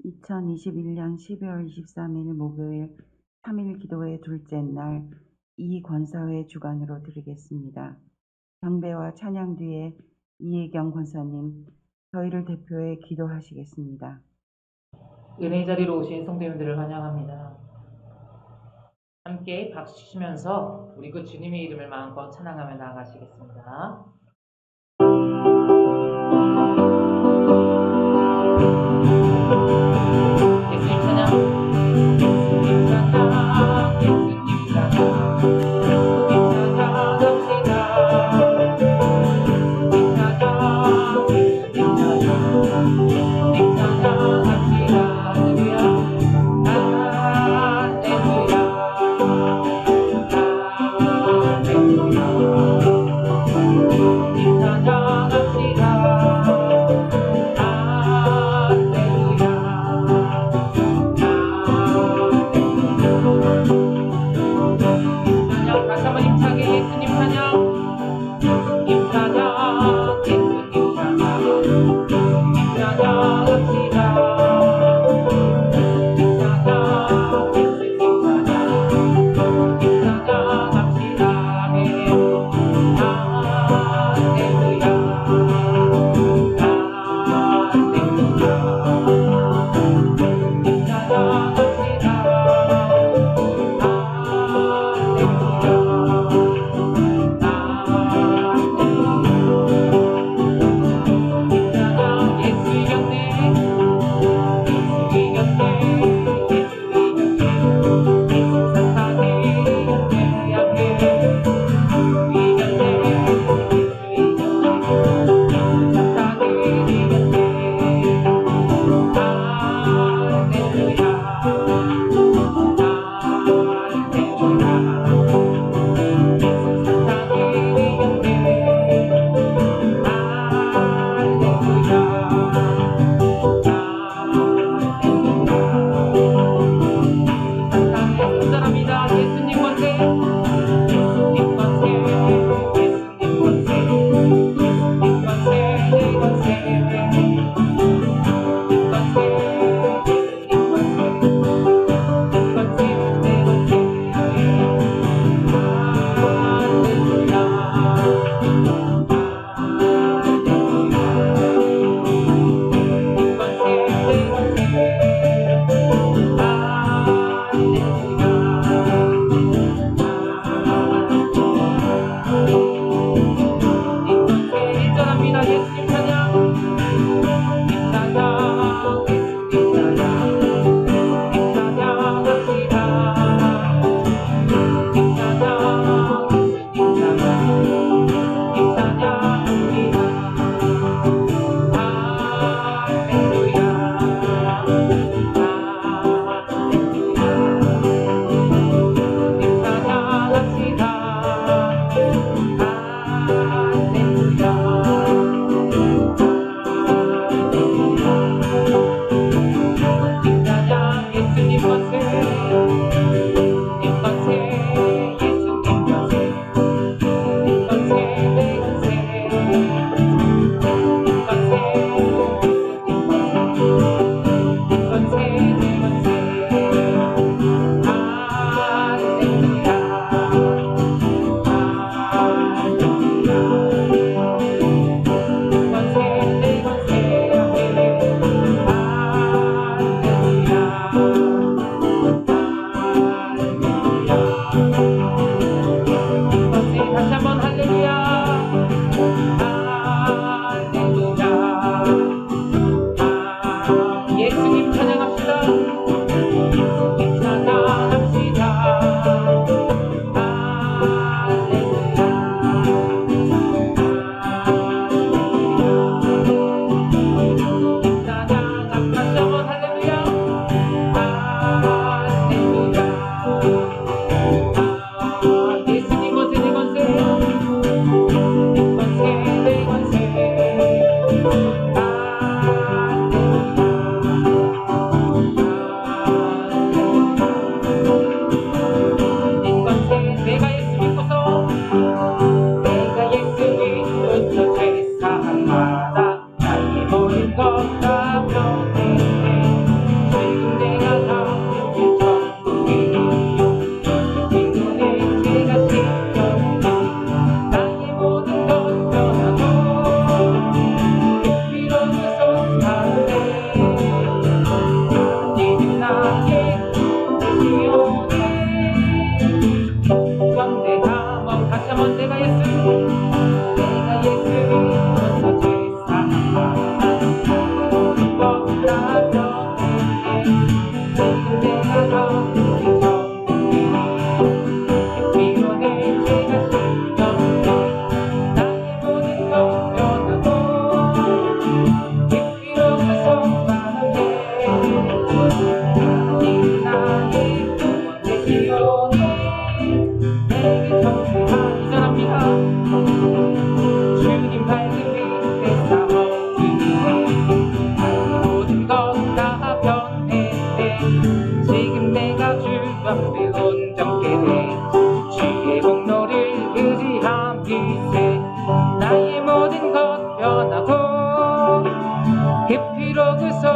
2021년 12월 23일 목요일 3일 기도회 둘째 날 이권사회 주간으로 드리겠습니다. 경배와 찬양 뒤에 이혜경 권사님, 저희를 대표해 기도하시겠습니다. 은혜의 자리로 오신 성도님들을 환영합니다. 함께 박수 치시면서 우리 그 주님의 이름을 마음껏 찬양하며 나아가시겠습니다. 예수님 찬양, 예수님 찬양, 예수님 찬양, 예수님 찬양합시다. 예수님 찬양, 예수님 찬양, 예수님 찬양합시다.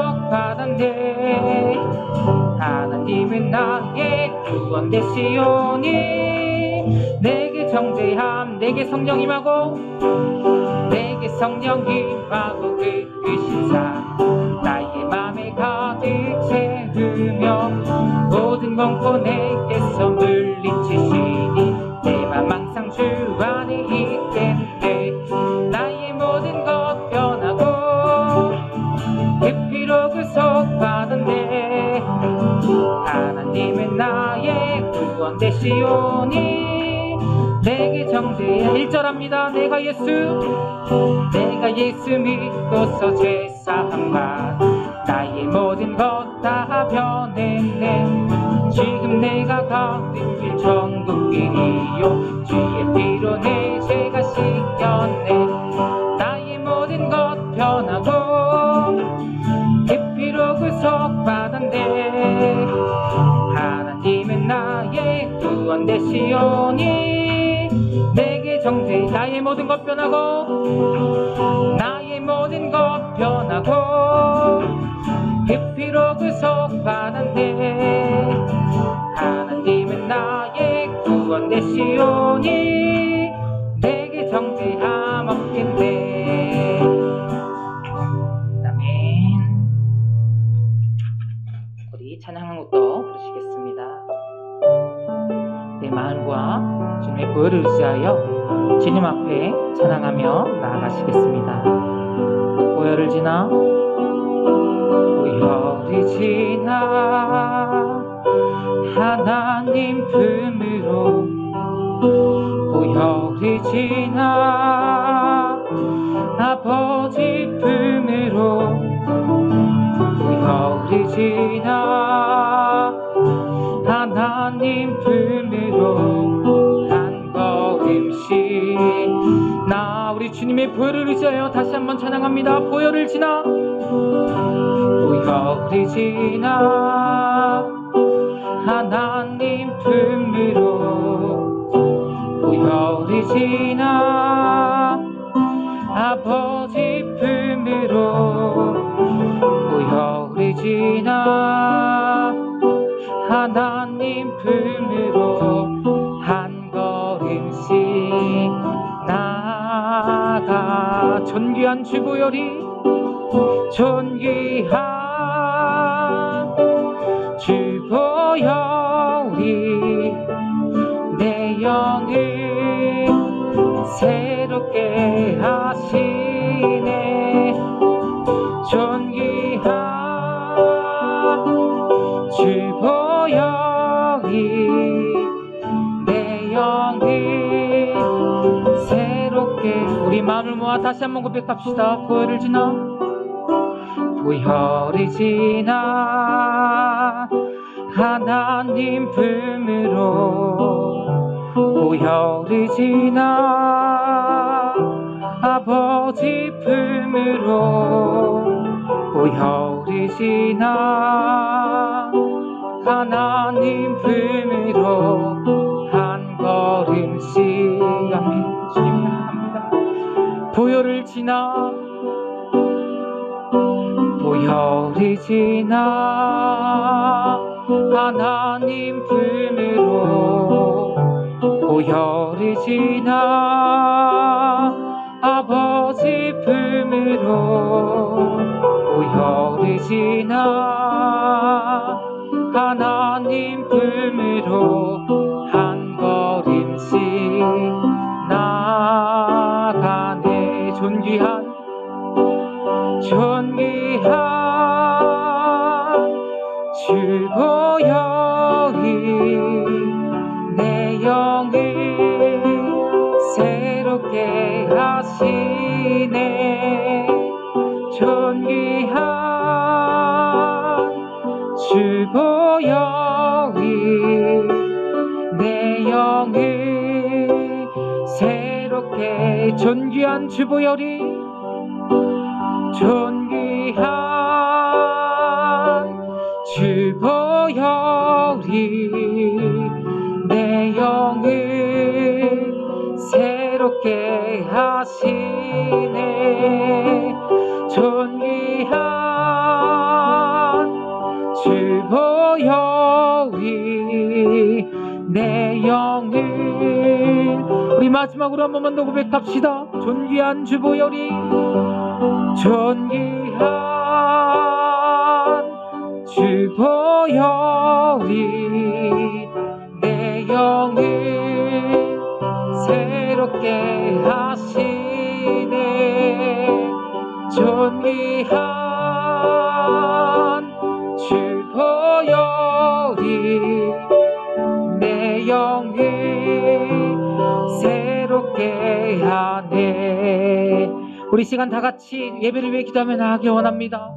구속받았네. 하나님은 나의 구원 되시오니 내게 정죄함 내게 성령 임하고 내게 성령 임하고 그으신사 나의 맘에 가득 채우며 모든 공포 내게서 물리치시니 내 맘 항상 주 안에 있겠네. 나의 모든 것 변하고 그 피로 구속받았네. 하나님은 나의 구원 되시오니 내게 정죄한 1절합니다. 내가 예수 믿고서 죄사함받 나의 모든 것 다 변했네. 지금 내가 가는 길 천국길이요 주의 피로 내 죄가 씻겼네. 나의 모든 것 변하고 그 피로 구속받았네. 하나님은 나의 구원 되시오니 내게 정죄 나의 모든 것 변하고 나의 모든 것 변하고 그 피로 구속받았네. 하나님은 나의 구원 되시오니 내게 정죄함 없겠네. 아멘. 우리 찬양곡도 부르시겠습니다. 내 마음과 주님의 보혈을 의지하여 주님 앞에 찬양하며 나아가시겠습니다. 보혈을 지나 보혈이 지나 하나님 품으로 보혈이 지나 아버지 품으로 보혈이 지나 하나님 품으로 한 걸음씩 나 우리 주님의 보혈을 의지하여 다시 한번 찬양합니다. 보혈을 지나 보혈이 지나 하나님 품으로 보혈이 지나 아버지 품으로 보혈이 지나 하나님 품으로 한 걸음씩 나아가 존귀한 주 보혈이 존귀한 주 보혈이 내 영을 새롭게 하시네. 존귀한 주 보혈이 내 영을 새롭게 우리 마음을 모아 다시 한번 고백합시다. 보혈을 지나 보혈이 지나 하나님 품으로 보혈이 지나 아버지 품으로 보혈이 지나 하나님 품으로 한 걸음씩 아멘. 주님 합니다. 보혈을 지나 보혈이 지나 하나님 품으로 보혈이 지나 아버지 품으로 보혈이 지나 하나님 품으로 한 걸음씩 나아가네. 존귀한 주 보혈이 내 영을 새롭게 하시네. 존귀한 주 보혈이 내 영을 새롭게 존귀한 주 보혈이 존귀한 주 보혈이 내 영을 새롭게 하시네. 존귀한 즐거이 내 영을. 우리 마지막으로 한 번만 더 고백합시다. 존귀한 주보혈이, 존귀한 주보혈이 내 영을 새롭게 하시네. 존귀한 주보혈이 내 영을 새롭게 하네. 우리 시간 다 같이 예배를 위해 기도하며 나아가기 원합니다.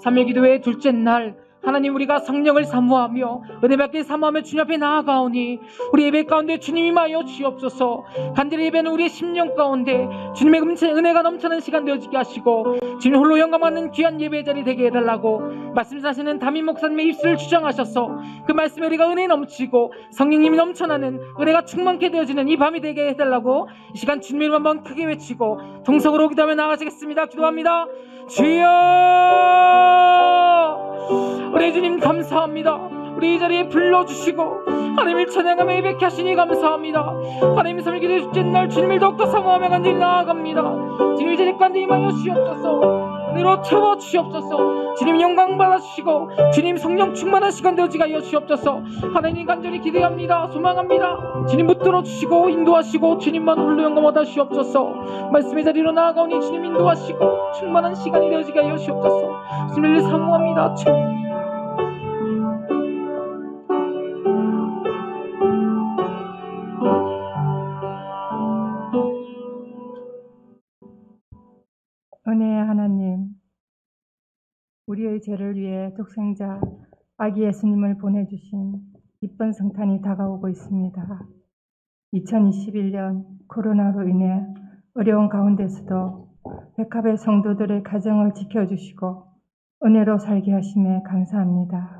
3일 기도회의 둘째 날, 하나님, 우리가 성령을 사모하며 은혜 받길 사모하며 주님 앞에 나아가오니 우리 예배 가운데 주님 임하여 주옵소서. 간절히 예배는 우리의 심령 가운데 주님의 은혜가 넘쳐나는 시간 되어지게 하시고 주님 홀로 영광받는 귀한 예배의 자리 되게 해달라고 말씀하시는 담임 목사님의 입술을 주장하셔서 그 말씀에 우리가 은혜 넘치고 성령님이 넘쳐나는 은혜가 충만케 되어지는 이 밤이 되게 해달라고 이 시간 주님의 이름 한번 크게 외치고 동성으로 기도하며 나아가시겠습니다. 기도합니다. 주여, 우리 주님 감사합니다. 우리 이 자리에 불러주시고 하나님을 찬양하며 예배케 하시니 감사합니다. 하나님 3일 기도의 둘째 날 주님을 더욱더 사모하며 간절히 나아갑니다. 주님 이 자리 가운데 임하여 주옵소서. 은혜로 채워 주옵소서. 주님 영광 받아주시고 주님 성령 충만한 시간 되어지게 하여 주옵소서. 하나님 간절히 기대합니다. 소망합니다. 주님 붙들어 주시고 인도하시고 주님만 홀로 영광 받아 주옵소서. 말씀의 자리로 나아가오니 주님 인도하시고 충만한 시간이 되어지게 하여 주옵소서. 주님을 사모합니다. 은혜의 하나님, 우리의 죄를 위해 독생자 아기 예수님을 보내주신 기쁜 성탄이 다가오고 있습니다. 2021년 코로나로 인해 어려운 가운데서도 백합의 성도들의 가정을 지켜주시고 은혜로 살게 하심에 감사합니다.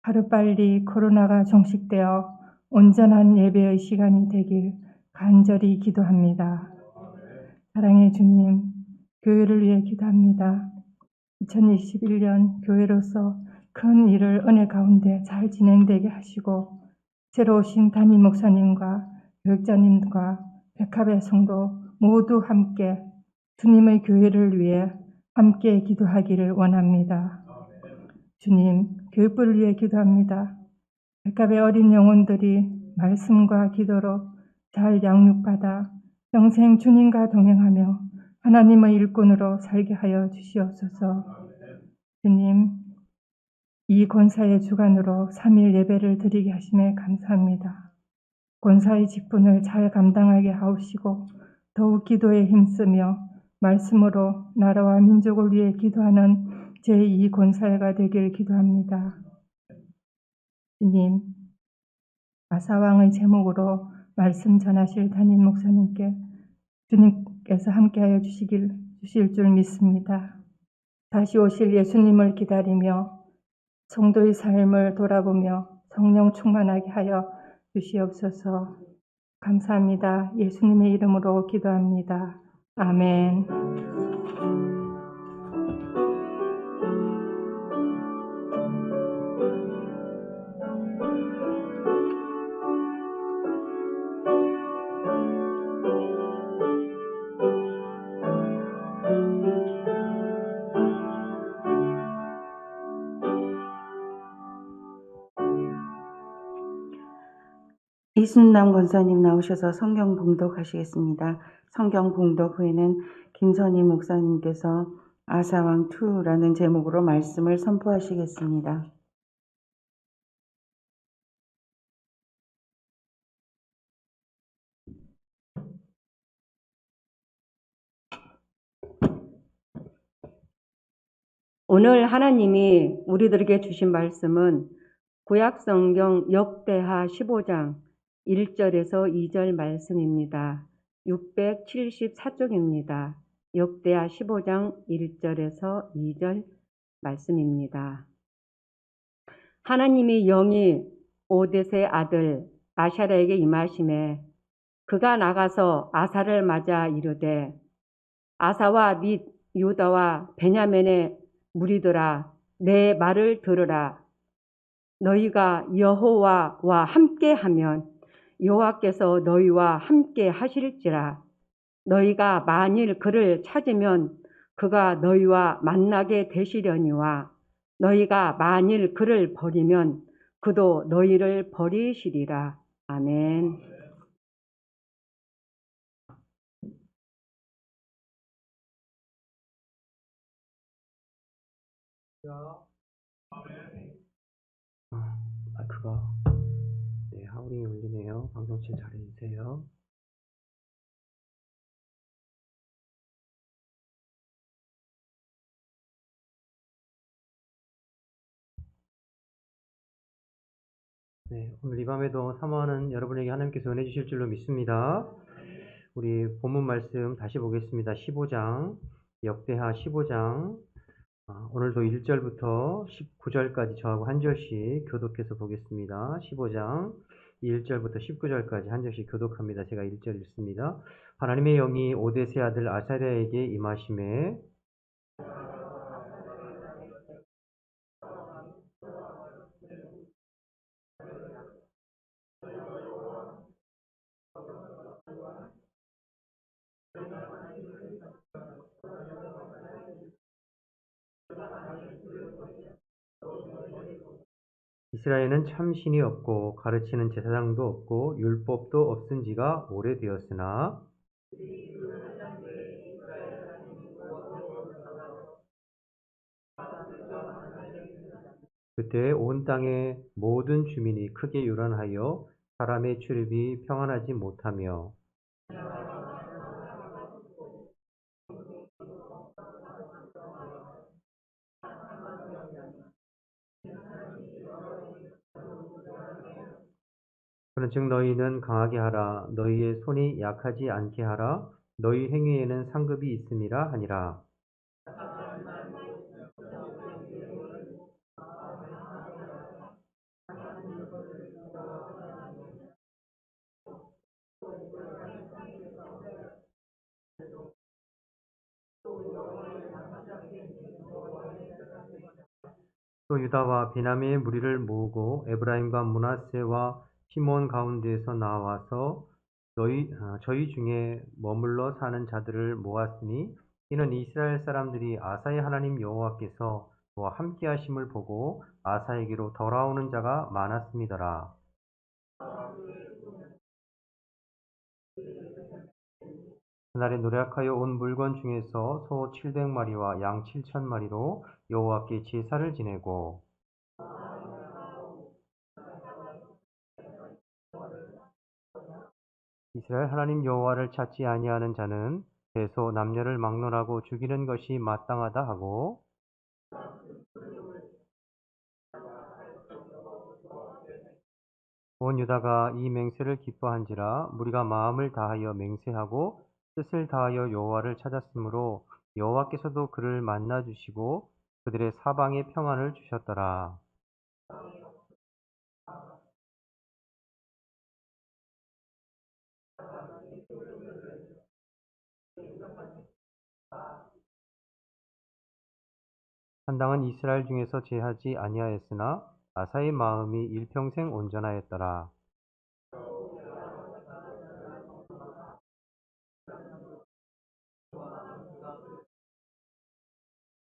하루빨리 코로나가 종식되어 온전한 예배의 시간이 되길 간절히 기도합니다. 사랑의 주님, 교회를 위해 기도합니다. 2021년 교회로서 큰 일을 은혜 가운데 잘 진행되게 하시고 새로 오신 담임 목사님과 교육자님과 백합의 성도 모두 함께 주님의 교회를 위해 함께 기도하기를 원합니다. 주님, 교육부를 위해 기도합니다. 백합의 어린 영혼들이 말씀과 기도로 잘 양육받아 평생 주님과 동행하며 하나님의 일꾼으로 살게 하여 주시옵소서. 주님, 이 권사의 주관으로 3일 예배를 드리게 하심에 감사합니다. 권사의 직분을 잘 감당하게 하옵시고 더욱 기도에 힘쓰며 말씀으로 나라와 민족을 위해 기도하는 제2 권사회가 되길 기도합니다. 주님, 아사왕의 제목으로 말씀 전하실 담임 목사님께 주님께서 함께하여 주실 줄 믿습니다. 다시 오실 예수님을 기다리며 성도의 삶을 돌아보며 성령 충만하게 하여 주시옵소서. 감사합니다. 예수님의 이름으로 기도합니다. 아멘. 이순남 권사님 나오셔서 성경 봉독하시겠습니다. 성경 봉독 후에는 김선희 목사님께서 아사왕 2라는 제목으로 말씀을 선포하시겠습니다. 오늘 하나님이 우리들에게 주신 말씀은 구약성경 역대하 15장 1절에서 2절 말씀입니다. 674쪽입니다. 역대하 15장 1절에서 2절 말씀입니다. 하나님이 영이 오뎃의 아들 아샤랴에게 임하심에 그가 나가서 아사를 맞아 이르되 아사와 및 유다와 베냐민의 무리들아 내 말을 들으라. 너희가 여호와와 함께하면 여호와께서 너희와 함께 하실지라. 너희가 만일 그를 찾으면 그가 너희와 만나게 되시려니와 너희가 만일 그를 버리면 그도 너희를 버리시리라. 아멘. 마이크가 하울이 울리네요. 방송실 잘해주세요. 오늘 이 밤에도 사모하는 여러분에게 하나님께서 은혜 주실 줄로 믿습니다. 우리 본문 말씀 다시 보겠습니다. 15장, 역대하 15장. 오늘도 1절부터 19절까지 저하고 한 절씩 교독해서 보겠습니다. 15장 1절부터 19절까지 한 절씩 교독합니다. 제가 1절 읽습니다. 하나님의 영이 오데세 아들 아사랴에게 임하심에 이스라엘은 참 신이 없고 가르치는 제사장도 없고 율법도 없은 지가 오래되었으나 그때 온 땅의 모든 주민이 크게 요란하여 사람의 출입이 평안하지 못하며 그런즉 너희는 강하게 하라. 너희의 손이 약하지 않게 하라. 너희 행위에는 상급이 있음이라 하니라. 또 유다와 베냐민의 무리를 모으고 에브라임과 므낫세와 시몬 가운데에서 나와서 저희 중에 머물러 사는 자들을 모았으니 이는 이스라엘 사람들이 아사의 하나님 여호와께서 그와 함께 하심을 보고 아사에게로 돌아오는 자가 많았음이더라. 그날에 노력하여 온 물건 중에서 소 700마리와 양 7,000마리로 여호와께 제사를 지내고 이스라엘 하나님 여호와를 찾지 아니하는 자는 대소 남녀를 막론하고 죽이는 것이 마땅하다 하고 온 유다가 이 맹세를 기뻐한지라 무리가 마음을 다하여 맹세하고 뜻을 다하여 여호와를 찾았으므로 여호와께서도 그를 만나 주시고 그들의 사방에 평안을 주셨더라. 한당은 이스라엘 중에서 제하지 아니하였으나 아사의 마음이 일평생 온전하였더라.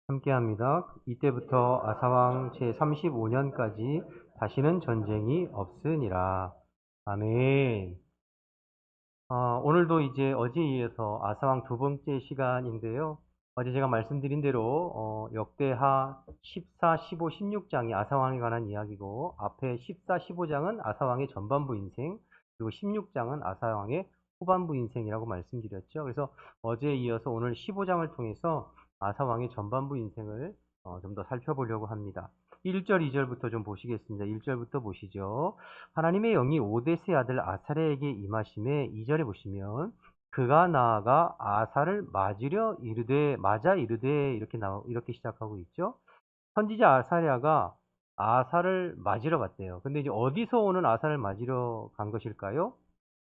함께합니다. 이때부터 아사왕 제35년까지 다시는 전쟁이 없으니라. 아멘. 오늘도 이제 어제에 이어서 아사왕 두 번째 시간인데요. 어제 제가 말씀드린 대로 역대하 14, 15, 16장이 아사왕에 관한 이야기고 앞에 14, 15장은 아사왕의 전반부 인생 그리고 16장은 아사왕의 후반부 인생이라고 말씀드렸죠. 그래서 어제에 이어서 오늘 15장을 통해서 아사왕의 전반부 인생을 좀 더 살펴보려고 합니다. 1절, 2절부터 좀 보시겠습니다. 1절부터 보시죠. 하나님의 영이 오데세 아들 아사랴에게 임하심에 2절에 보시면 그가 나아가 아사를 맞아 이르되 이렇게 시작하고 있죠. 선지자 아사랴가 아사를 맞으러 갔대요. 근데 이제 어디서 오는 아사를 맞으러 간 것일까요?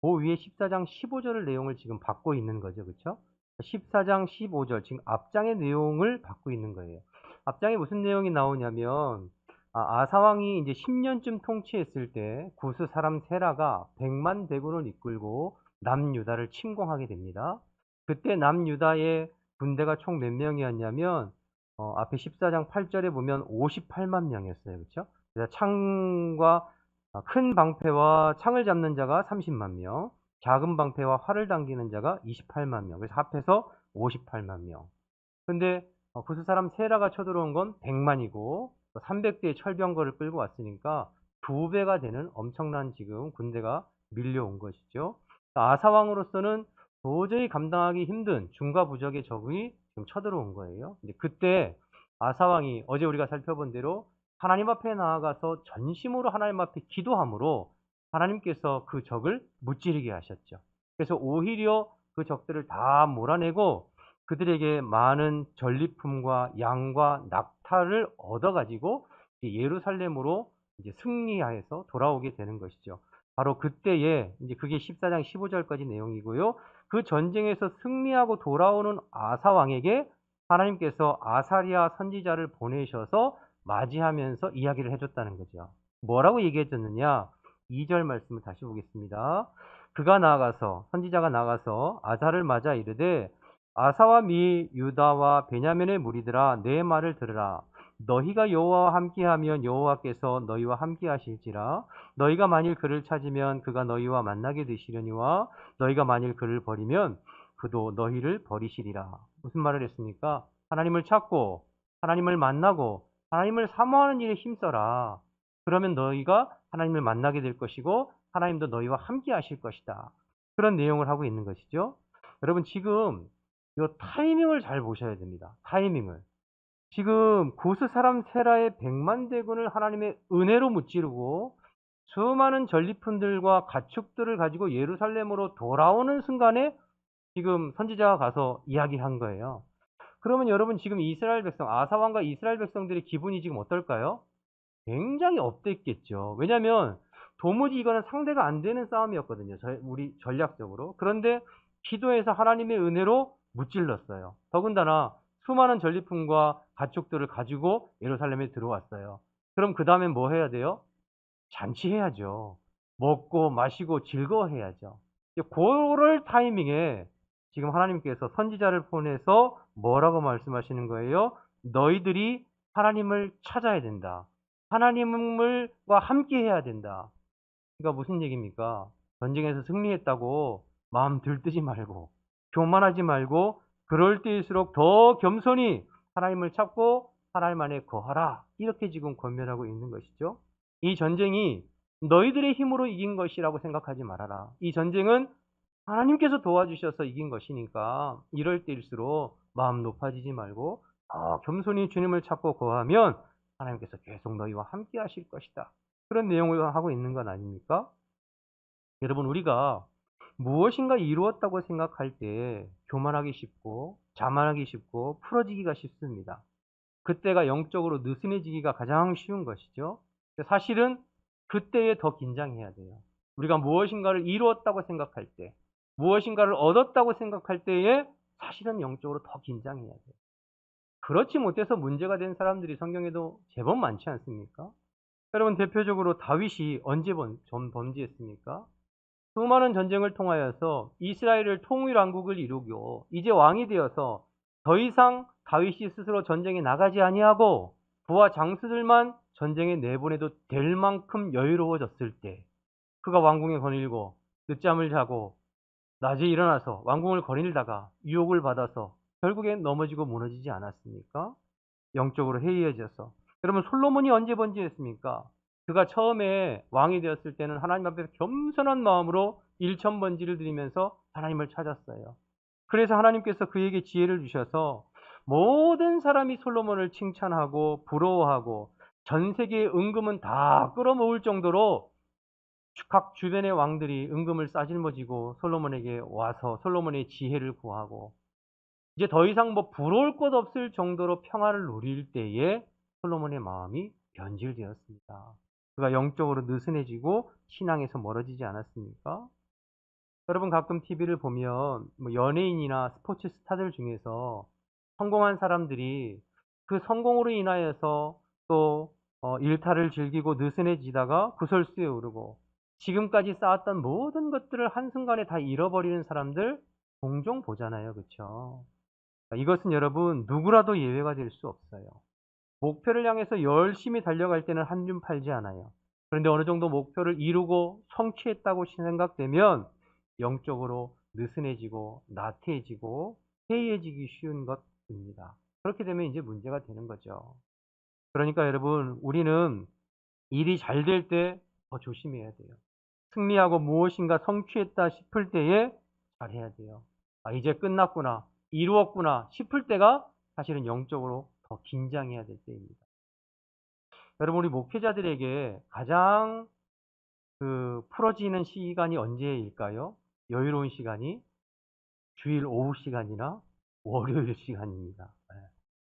그 위에 14장 15절 내용을 지금 받고 있는 거죠. 그렇죠? 14장 15절 지금 앞장의 내용을 받고 있는 거예요. 앞장에 무슨 내용이 나오냐면 아사왕이 이제 10년쯤 통치했을 때 구스 사람 세라가 100만 대군을 이끌고 남유다를 침공하게 됩니다. 그때 남유다의 군대가 총 몇 명이었냐면 앞에 14장 8절에 보면 58만 명이었어요. 그렇죠? 그래서 창과 큰 방패와 창을 잡는 자가 30만 명, 작은 방패와 활을 당기는 자가 28만 명. 그래서 합해서 58만 명. 근데 구스 사람 세라가 쳐들어온 건 100만이고 300대의 철병거를 끌고 왔으니까 2배가 되는 엄청난 지금 군대가 밀려온 것이죠. 아사왕으로서는 도저히 감당하기 힘든 중과부적의 적이 지금 쳐들어온 거예요. 근데 그때 아사왕이 어제 우리가 살펴본 대로 하나님 앞에 나아가서 전심으로 하나님 앞에 기도함으로 하나님께서 그 적을 무찌르게 하셨죠. 그래서 오히려 그 적들을 다 몰아내고 그들에게 많은 전리품과 양과 낙타를 얻어가지고 예루살렘으로 이제 승리하여서 돌아오게 되는 것이죠. 바로 그때에 이제 그게 14장 15절까지 내용이고요. 그 전쟁에서 승리하고 돌아오는 아사 왕에게 하나님께서 아사리아 선지자를 보내셔서 맞이하면서 이야기를 해줬다는 거죠. 뭐라고 얘기해줬느냐? 2절 말씀을 다시 보겠습니다. 그가 나아가서 선지자가 나가서 아사를 맞아 이르되 아사와 미 유다와 베냐민의 무리들아 내 말을 들으라. 너희가 여호와와 함께하면 여호와께서 너희와 함께하실지라. 너희가 만일 그를 찾으면 그가 너희와 만나게 되시려니와 너희가 만일 그를 버리면 그도 너희를 버리시리라. 무슨 말을 했습니까? 하나님을 찾고 하나님을 만나고 하나님을 사모하는 일에 힘써라. 그러면 너희가 하나님을 만나게 될 것이고 하나님도 너희와 함께하실 것이다. 그런 내용을 하고 있는 것이죠. 여러분 지금 이 타이밍을 잘 보셔야 됩니다. 타이밍을. 지금 구스 사람 세라의 100만 대군을 하나님의 은혜로 무찌르고 수많은 전리품들과 가축들을 가지고 예루살렘으로 돌아오는 순간에 지금 선지자가 가서 이야기한 거예요. 그러면 여러분 지금 이스라엘 백성, 아사왕과 이스라엘 백성들의 기분이 지금 어떨까요? 굉장히 업됐겠죠. 왜냐하면 도무지 이거는 상대가 안 되는 싸움이었거든요. 우리 전략적으로. 그런데 기도해서 하나님의 은혜로 무찔렀어요. 더군다나 수많은 전리품과 가축들을 가지고 예루살렘에 들어왔어요. 그럼 그 다음엔 뭐 해야 돼요? 잔치해야죠. 먹고 마시고 즐거워해야죠. 그럴 타이밍에 지금 하나님께서 선지자를 보내서 뭐라고 말씀하시는 거예요? 너희들이 하나님을 찾아야 된다. 하나님과 함께 해야 된다. 그러니까 무슨 얘기입니까? 전쟁에서 승리했다고 마음 들뜨지 말고 교만하지 말고 그럴 때일수록 더 겸손히 하나님을 찾고 하나님 안에 거하라. 이렇게 지금 권면하고 있는 것이죠. 이 전쟁이 너희들의 힘으로 이긴 것이라고 생각하지 말아라. 이 전쟁은 하나님께서 도와주셔서 이긴 것이니까 이럴 때일수록 마음 높아지지 말고 겸손히 주님을 찾고 거하면 하나님께서 계속 너희와 함께 하실 것이다. 그런 내용을 하고 있는 건 아닙니까? 여러분 우리가 무엇인가 이루었다고 생각할 때 교만하기 쉽고 자만하기 쉽고 풀어지기가 쉽습니다. 그때가 영적으로 느슨해지기가 가장 쉬운 것이죠. 사실은 그때에 더 긴장해야 돼요. 우리가 무엇인가를 이루었다고 생각할 때, 무엇인가를 얻었다고 생각할 때에 사실은 영적으로 더 긴장해야 돼요. 그렇지 못해서 문제가 된 사람들이 성경에도 제법 많지 않습니까? 여러분 대표적으로 다윗이 언제 범죄했습니까? 수많은 전쟁을 통하여서 이스라엘을 통일왕국을 이루고 이제 왕이 되어서 더 이상 다윗이 스스로 전쟁에 나가지 아니하고 부하 장수들만 전쟁에 내보내도 될 만큼 여유로워졌을 때 그가 왕궁에 거닐고 늦잠을 자고 낮에 일어나서 왕궁을 거닐다가 유혹을 받아서 결국엔 넘어지고 무너지지 않았습니까? 영적으로 해이해져서. 여러분 솔로몬이 언제 번지했습니까? 그가 처음에 왕이 되었을 때는 하나님 앞에서 겸손한 마음으로 일천번지를 드리면서 하나님을 찾았어요. 그래서 하나님께서 그에게 지혜를 주셔서 모든 사람이 솔로몬을 칭찬하고 부러워하고 전 세계의 은금은 다 끌어모을 정도로 각 주변의 왕들이 은금을 싸질머지고 솔로몬에게 와서 솔로몬의 지혜를 구하고 이제 더 이상 뭐 부러울 것 없을 정도로 평화를 누릴 때에 솔로몬의 마음이 변질되었습니다. 그가 영적으로 느슨해지고 신앙에서 멀어지지 않았습니까? 여러분 가끔 TV를 보면 뭐 연예인이나 스포츠 스타들 중에서 성공한 사람들이 그 성공으로 인하여서 또 일탈을 즐기고 느슨해지다가 구설수에 오르고 지금까지 쌓았던 모든 것들을 한순간에 다 잃어버리는 사람들 종종 보잖아요. 그렇죠? 이것은 여러분 누구라도 예외가 될 수 없어요. 목표를 향해서 열심히 달려갈 때는 한 줌 팔지 않아요. 그런데 어느 정도 목표를 이루고 성취했다고 생각되면 영적으로 느슨해지고 나태해지고 해이해지기 쉬운 것입니다. 그렇게 되면 이제 문제가 되는 거죠. 그러니까 여러분 우리는 일이 잘 될 때 더 조심해야 돼요. 승리하고 무엇인가 성취했다 싶을 때에 잘해야 돼요. 아, 이제 끝났구나, 이루었구나 싶을 때가 사실은 영적으로 더 긴장해야 될 때입니다. 여러분 우리 목회자들에게 가장 풀어지는 시간이 언제일까요? 여유로운 시간이 주일 오후 시간이나 월요일 시간입니다.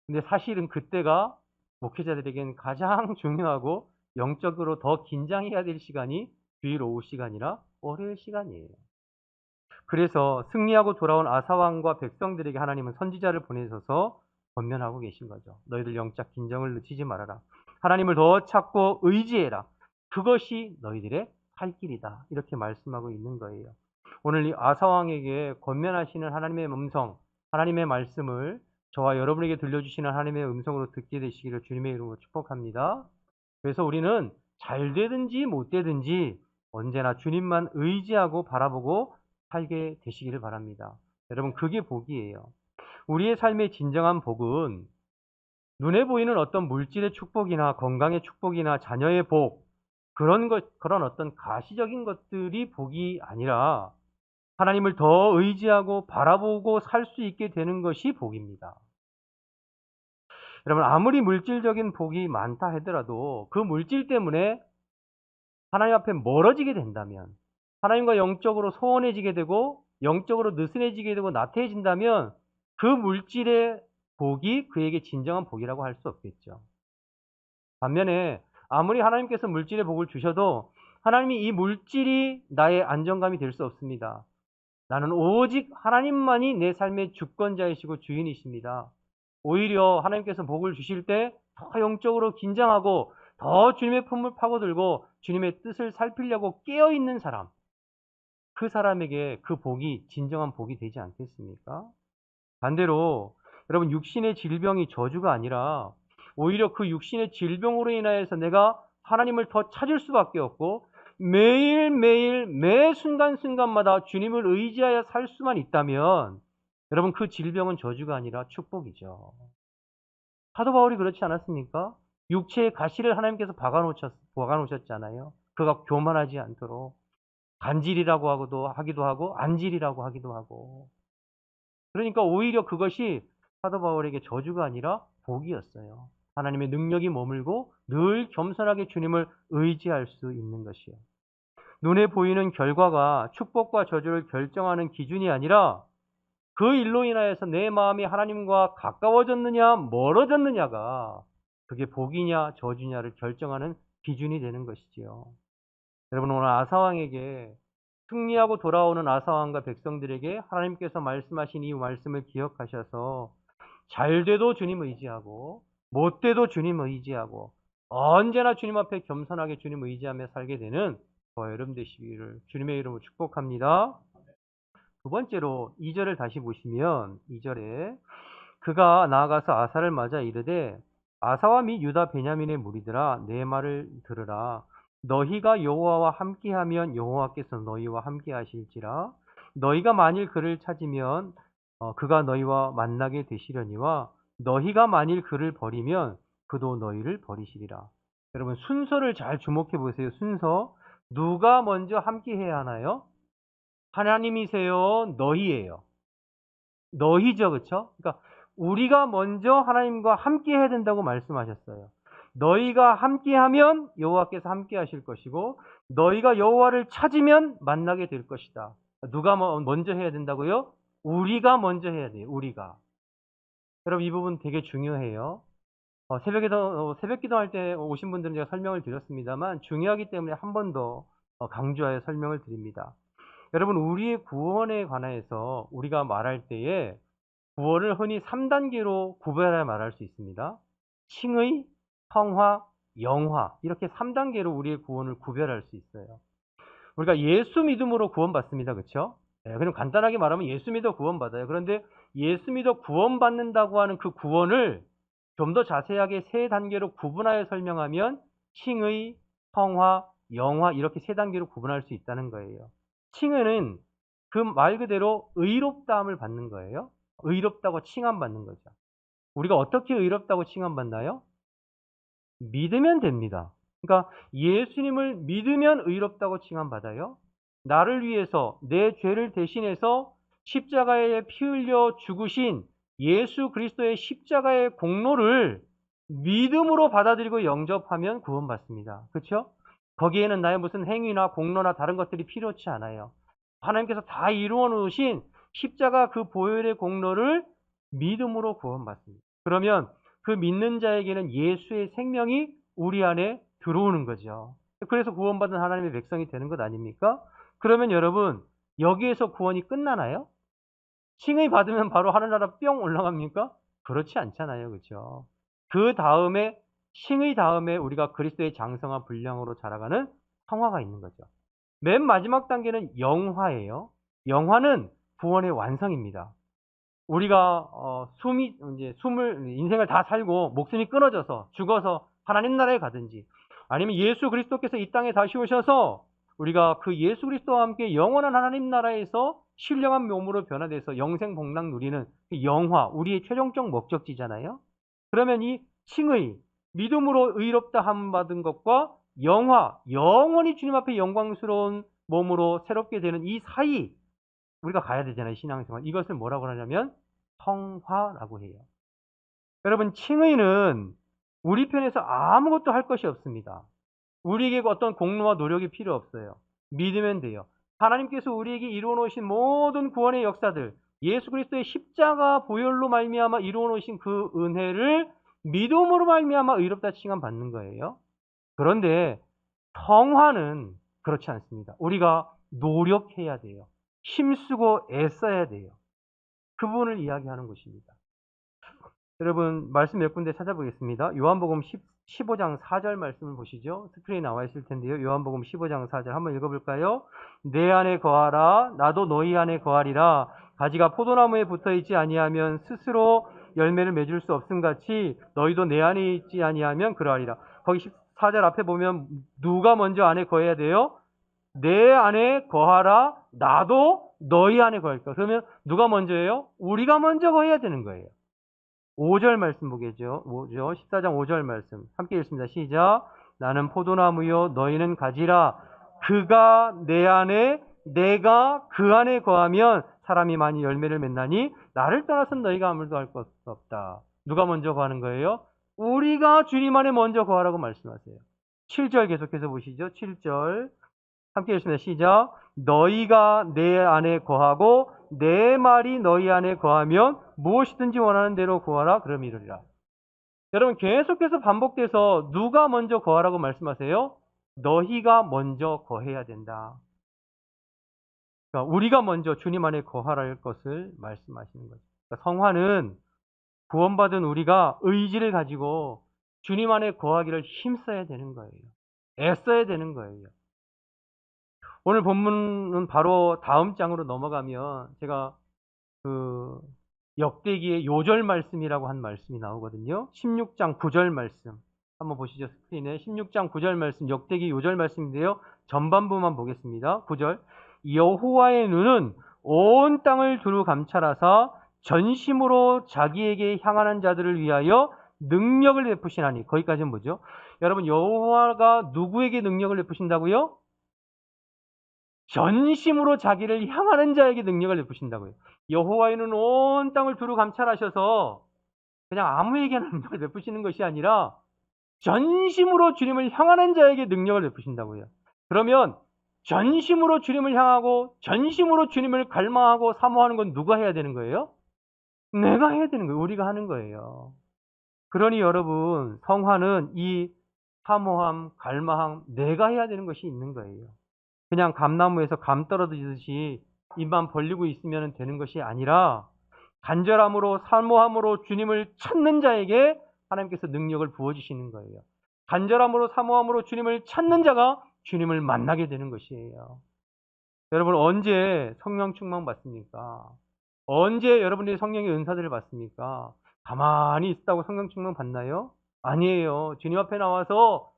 근데 사실은 그때가 목회자들에게는 가장 중요하고 영적으로 더 긴장해야 될 시간이 주일 오후 시간이나 월요일 시간이에요. 그래서 승리하고 돌아온 아사왕과 백성들에게 하나님은 선지자를 보내셔서 권면하고 계신 거죠. 너희들 영적 긴장을 늦추지 말아라. 하나님을 더 찾고 의지해라. 그것이 너희들의 살 길이다. 이렇게 말씀하고 있는 거예요. 오늘 이 아사왕에게 권면하시는 하나님의 음성, 하나님의 말씀을 저와 여러분에게 들려주시는 하나님의 음성으로 듣게 되시기를 주님의 이름으로 축복합니다. 그래서 우리는 잘 되든지 못 되든지 언제나 주님만 의지하고 바라보고 살게 되시기를 바랍니다. 여러분 그게 복이에요. 우리의 삶의 진정한 복은 눈에 보이는 어떤 물질의 축복이나 건강의 축복이나 자녀의 복 그런 어떤 가시적인 것들이 복이 아니라 하나님을 더 의지하고 바라보고 살 수 있게 되는 것이 복입니다. 여러분 아무리 물질적인 복이 많다 하더라도 그 물질 때문에 하나님 앞에 멀어지게 된다면 하나님과 영적으로 소원해지게 되고 영적으로 느슨해지게 되고 나태해진다면 그 물질의 복이 그에게 진정한 복이라고 할 수 없겠죠. 반면에 아무리 하나님께서 물질의 복을 주셔도 하나님이 이 물질이 나의 안정감이 될 수 없습니다. 나는 오직 하나님만이 내 삶의 주권자이시고 주인이십니다. 오히려 하나님께서 복을 주실 때 더 영적으로 긴장하고 더 주님의 품을 파고들고 주님의 뜻을 살피려고 깨어있는 사람, 그 사람에게 그 복이 진정한 복이 되지 않겠습니까? 반대로 여러분 육신의 질병이 저주가 아니라 오히려 그 육신의 질병으로 인하여서 내가 하나님을 더 찾을 수밖에 없고 매일매일 매 순간순간마다 주님을 의지하여 살 수만 있다면 여러분 그 질병은 저주가 아니라 축복이죠. 사도 바울이 그렇지 않았습니까? 육체의 가시를 하나님께서 박아놓으셨잖아요. 그가 교만하지 않도록 간질이라고 하기도 하고 안질이라고 하기도 하고. 그러니까 오히려 그것이 사도 바울에게 저주가 아니라 복이었어요. 하나님의 능력이 머물고 늘 겸손하게 주님을 의지할 수 있는 것이요. 눈에 보이는 결과가 축복과 저주를 결정하는 기준이 아니라 그 일로 인하여서 내 마음이 하나님과 가까워졌느냐 멀어졌느냐가 그게 복이냐 저주냐를 결정하는 기준이 되는 것이지요. 여러분 오늘 아사왕에게 승리하고 돌아오는 아사왕과 백성들에게 하나님께서 말씀하신 이 말씀을 기억하셔서 잘 돼도 주님 의지하고 못 돼도 주님 의지하고 언제나 주님 앞에 겸손하게 주님 의지하며 살게 되는 저와 여러분 되시기를 주님의 이름으로 축복합니다. 두 번째로 2절을 다시 보시면 2절에 그가 나아가서 아사를 맞아 이르되 아사와 및 유다 베냐민의 무리들아 내 말을 들으라. 너희가 여호와와 함께하면 여호와께서 너희와 함께하실지라. 너희가 만일 그를 찾으면 그가 너희와 만나게 되시려니와 너희가 만일 그를 버리면 그도 너희를 버리시리라. 여러분 순서를 잘 주목해 보세요. 순서 누가 먼저 함께해야 하나요? 하나님이세요? 너희예요? 너희죠. 그렇죠? 그러니까 우리가 먼저 하나님과 함께 해야 된다고 말씀하셨어요. 너희가 함께하면 여호와께서 함께 하실 것이고 너희가 여호와를 찾으면 만나게 될 것이다. 누가 먼저 해야 된다고요? 우리가 먼저 해야 돼요. 우리가. 여러분 이 부분 되게 중요해요. 새벽 기도할 때 오신 분들은 제가 설명을 드렸습니다만 중요하기 때문에 한 번 더 강조하여 설명을 드립니다. 여러분 우리의 구원에 관해서 우리가 말할 때에 구원을 흔히 3단계로 구별해 말할 수 있습니다. 칭의, 성화, 영화 이렇게 3단계로 우리의 구원을 구별할 수 있어요. 우리가 예수 믿음으로 구원받습니다. 그렇죠? 네, 그럼 간단하게 말하면 예수 믿어 구원받아요. 그런데 예수 믿어 구원받는다고 하는 그 구원을 좀 더 자세하게 3단계로 구분하여 설명하면 칭의, 성화, 영화 이렇게 3단계로 구분할 수 있다는 거예요. 칭의는 그 말 그대로 의롭다함을 받는 거예요. 의롭다고 칭함받는 거죠. 우리가 어떻게 의롭다고 칭함받나요? 믿으면 됩니다. 그러니까 예수님을 믿으면 의롭다고 칭함받아요. 나를 위해서 내 죄를 대신해서 십자가에 피 흘려 죽으신 예수 그리스도의 십자가의 공로를 믿음으로 받아들이고 영접하면 구원받습니다. 그렇죠? 거기에는 나의 무슨 행위나 공로나 다른 것들이 필요치 않아요. 하나님께서 다 이루어 놓으신 십자가 그 보혈의 공로를 믿음으로 구원받습니다. 그러면 그 믿는 자에게는 예수의 생명이 우리 안에 들어오는 거죠. 그래서 구원받은 하나님의 백성이 되는 것 아닙니까? 그러면 여러분 여기에서 구원이 끝나나요? 칭의 받으면 바로 하늘나라 뿅 올라갑니까? 그렇지 않잖아요. 그렇죠? 그 다음에 칭의 다음에 우리가 그리스도의 장성한 분량으로 자라가는 성화가 있는 거죠. 맨 마지막 단계는 영화예요. 영화는 구원의 완성입니다. 우리가 인생을 다 살고 목숨이 끊어져서 죽어서 하나님 나라에 가든지 아니면 예수 그리스도께서 이 땅에 다시 오셔서 우리가 그 예수 그리스도와 함께 영원한 하나님 나라에서 신령한 몸으로 변화돼서 영생 복락 누리는 영화, 우리의 최종적 목적지잖아요. 그러면 이 칭의, 믿음으로 의롭다 함 받은 것과 영화, 영원히 주님 앞에 영광스러운 몸으로 새롭게 되는 이 사이 우리가 가야 되잖아요. 신앙생활. 이것을 뭐라고 하냐면 성화라고 해요. 여러분 칭의는 우리 편에서 아무것도 할 것이 없습니다. 우리에게 어떤 공로와 노력이 필요 없어요. 믿으면 돼요. 하나님께서 우리에게 이루어 놓으신 모든 구원의 역사들, 예수 그리스도의 십자가 보혈로 말미암아 이루어 놓으신 그 은혜를 믿음으로 말미암아 의롭다 칭함 받는 거예요. 그런데 성화는 그렇지 않습니다. 우리가 노력해야 돼요. 힘쓰고 애써야 돼요. 그 부분을 이야기하는 것입니다. 여러분 말씀 몇 군데 찾아보겠습니다. 요한복음 15장 4절 말씀을 보시죠. 스크린에 나와 있을 텐데요. 요한복음 15장 4절 한번 읽어볼까요? 내 안에 거하라 나도 너희 안에 거하리라. 가지가 포도나무에 붙어있지 아니하면 스스로 열매를 맺을 수 없음같이 너희도 내 안에 있지 아니하면 그러하리라. 거기 14절 앞에 보면 누가 먼저 안에 거해야 돼요? 내 안에 거하라 나도 너희 안에 거할까. 그러면 누가 먼저예요? 우리가 먼저 거해야 되는 거예요. 5절 말씀 보겠죠. 14장 5절 말씀 함께 읽습니다. 시작. 나는 포도나무요 너희는 가지라. 그가 내 안에 내가 그 안에 거하면 사람이 많이 열매를 맺나니 나를 떠나서는 너희가 아무도 할 것 없다. 누가 먼저 거하는 거예요? 우리가 주님 안에 먼저 거하라고 말씀하세요. 7절 계속해서 보시죠. 7절 함께 읽습니다. 시작. 너희가 내 안에 거하고 내 말이 너희 안에 거하면 무엇이든지 원하는 대로 구하라 그럼 이루리라. 여러분 계속해서 반복돼서 누가 먼저 거하라고 말씀하세요? 너희가 먼저 거해야 된다. 그러니까 우리가 먼저 주님 안에 거하라 할 것을 말씀하시는 거죠. 그러니까 성화는 구원받은 우리가 의지를 가지고 주님 안에 거하기를 힘써야 되는 거예요. 애써야 되는 거예요. 오늘 본문은 바로 다음 장으로 넘어가면 제가 그 역대기의 요절 말씀이라고 한 말씀이 나오거든요. 16장 9절 말씀 한번 보시죠. 스크린에 16장 9절 말씀 역대기 요절 말씀인데요. 전반부만 보겠습니다. 9절 여호와의 눈은 온 땅을 두루 감찰하사 전심으로 자기에게 향하는 자들을 위하여 능력을 베푸시나니. 거기까지는 뭐죠? 여러분 여호와가 누구에게 능력을 베푸신다고요? 전심으로 자기를 향하는 자에게 능력을 베푸신다고요. 여호와의 눈은 온 땅을 두루 감찰하셔서 그냥 아무에게나 능력을 베푸시는 것이 아니라 전심으로 주님을 향하는 자에게 능력을 베푸신다고요. 그러면 전심으로 주님을 향하고 전심으로 주님을 갈망하고 사모하는 건 누가 해야 되는 거예요? 내가 해야 되는 거예요. 우리가 하는 거예요. 그러니 여러분 성화는 이 사모함, 갈망함 내가 해야 되는 것이 있는 거예요. 그냥 감나무에서 감 떨어지듯이 입만 벌리고 있으면 되는 것이 아니라 간절함으로 사모함으로 주님을 찾는 자에게 하나님께서 능력을 부어주시는 거예요. 간절함으로 사모함으로 주님을 찾는 자가 주님을 만나게 되는 것이에요. 여러분 언제 성령 충만 받습니까? 언제 여러분들이 성령의 은사들을 받습니까? 가만히 있다고 성령 충만 받나요? 아니에요. 주님 앞에 나와서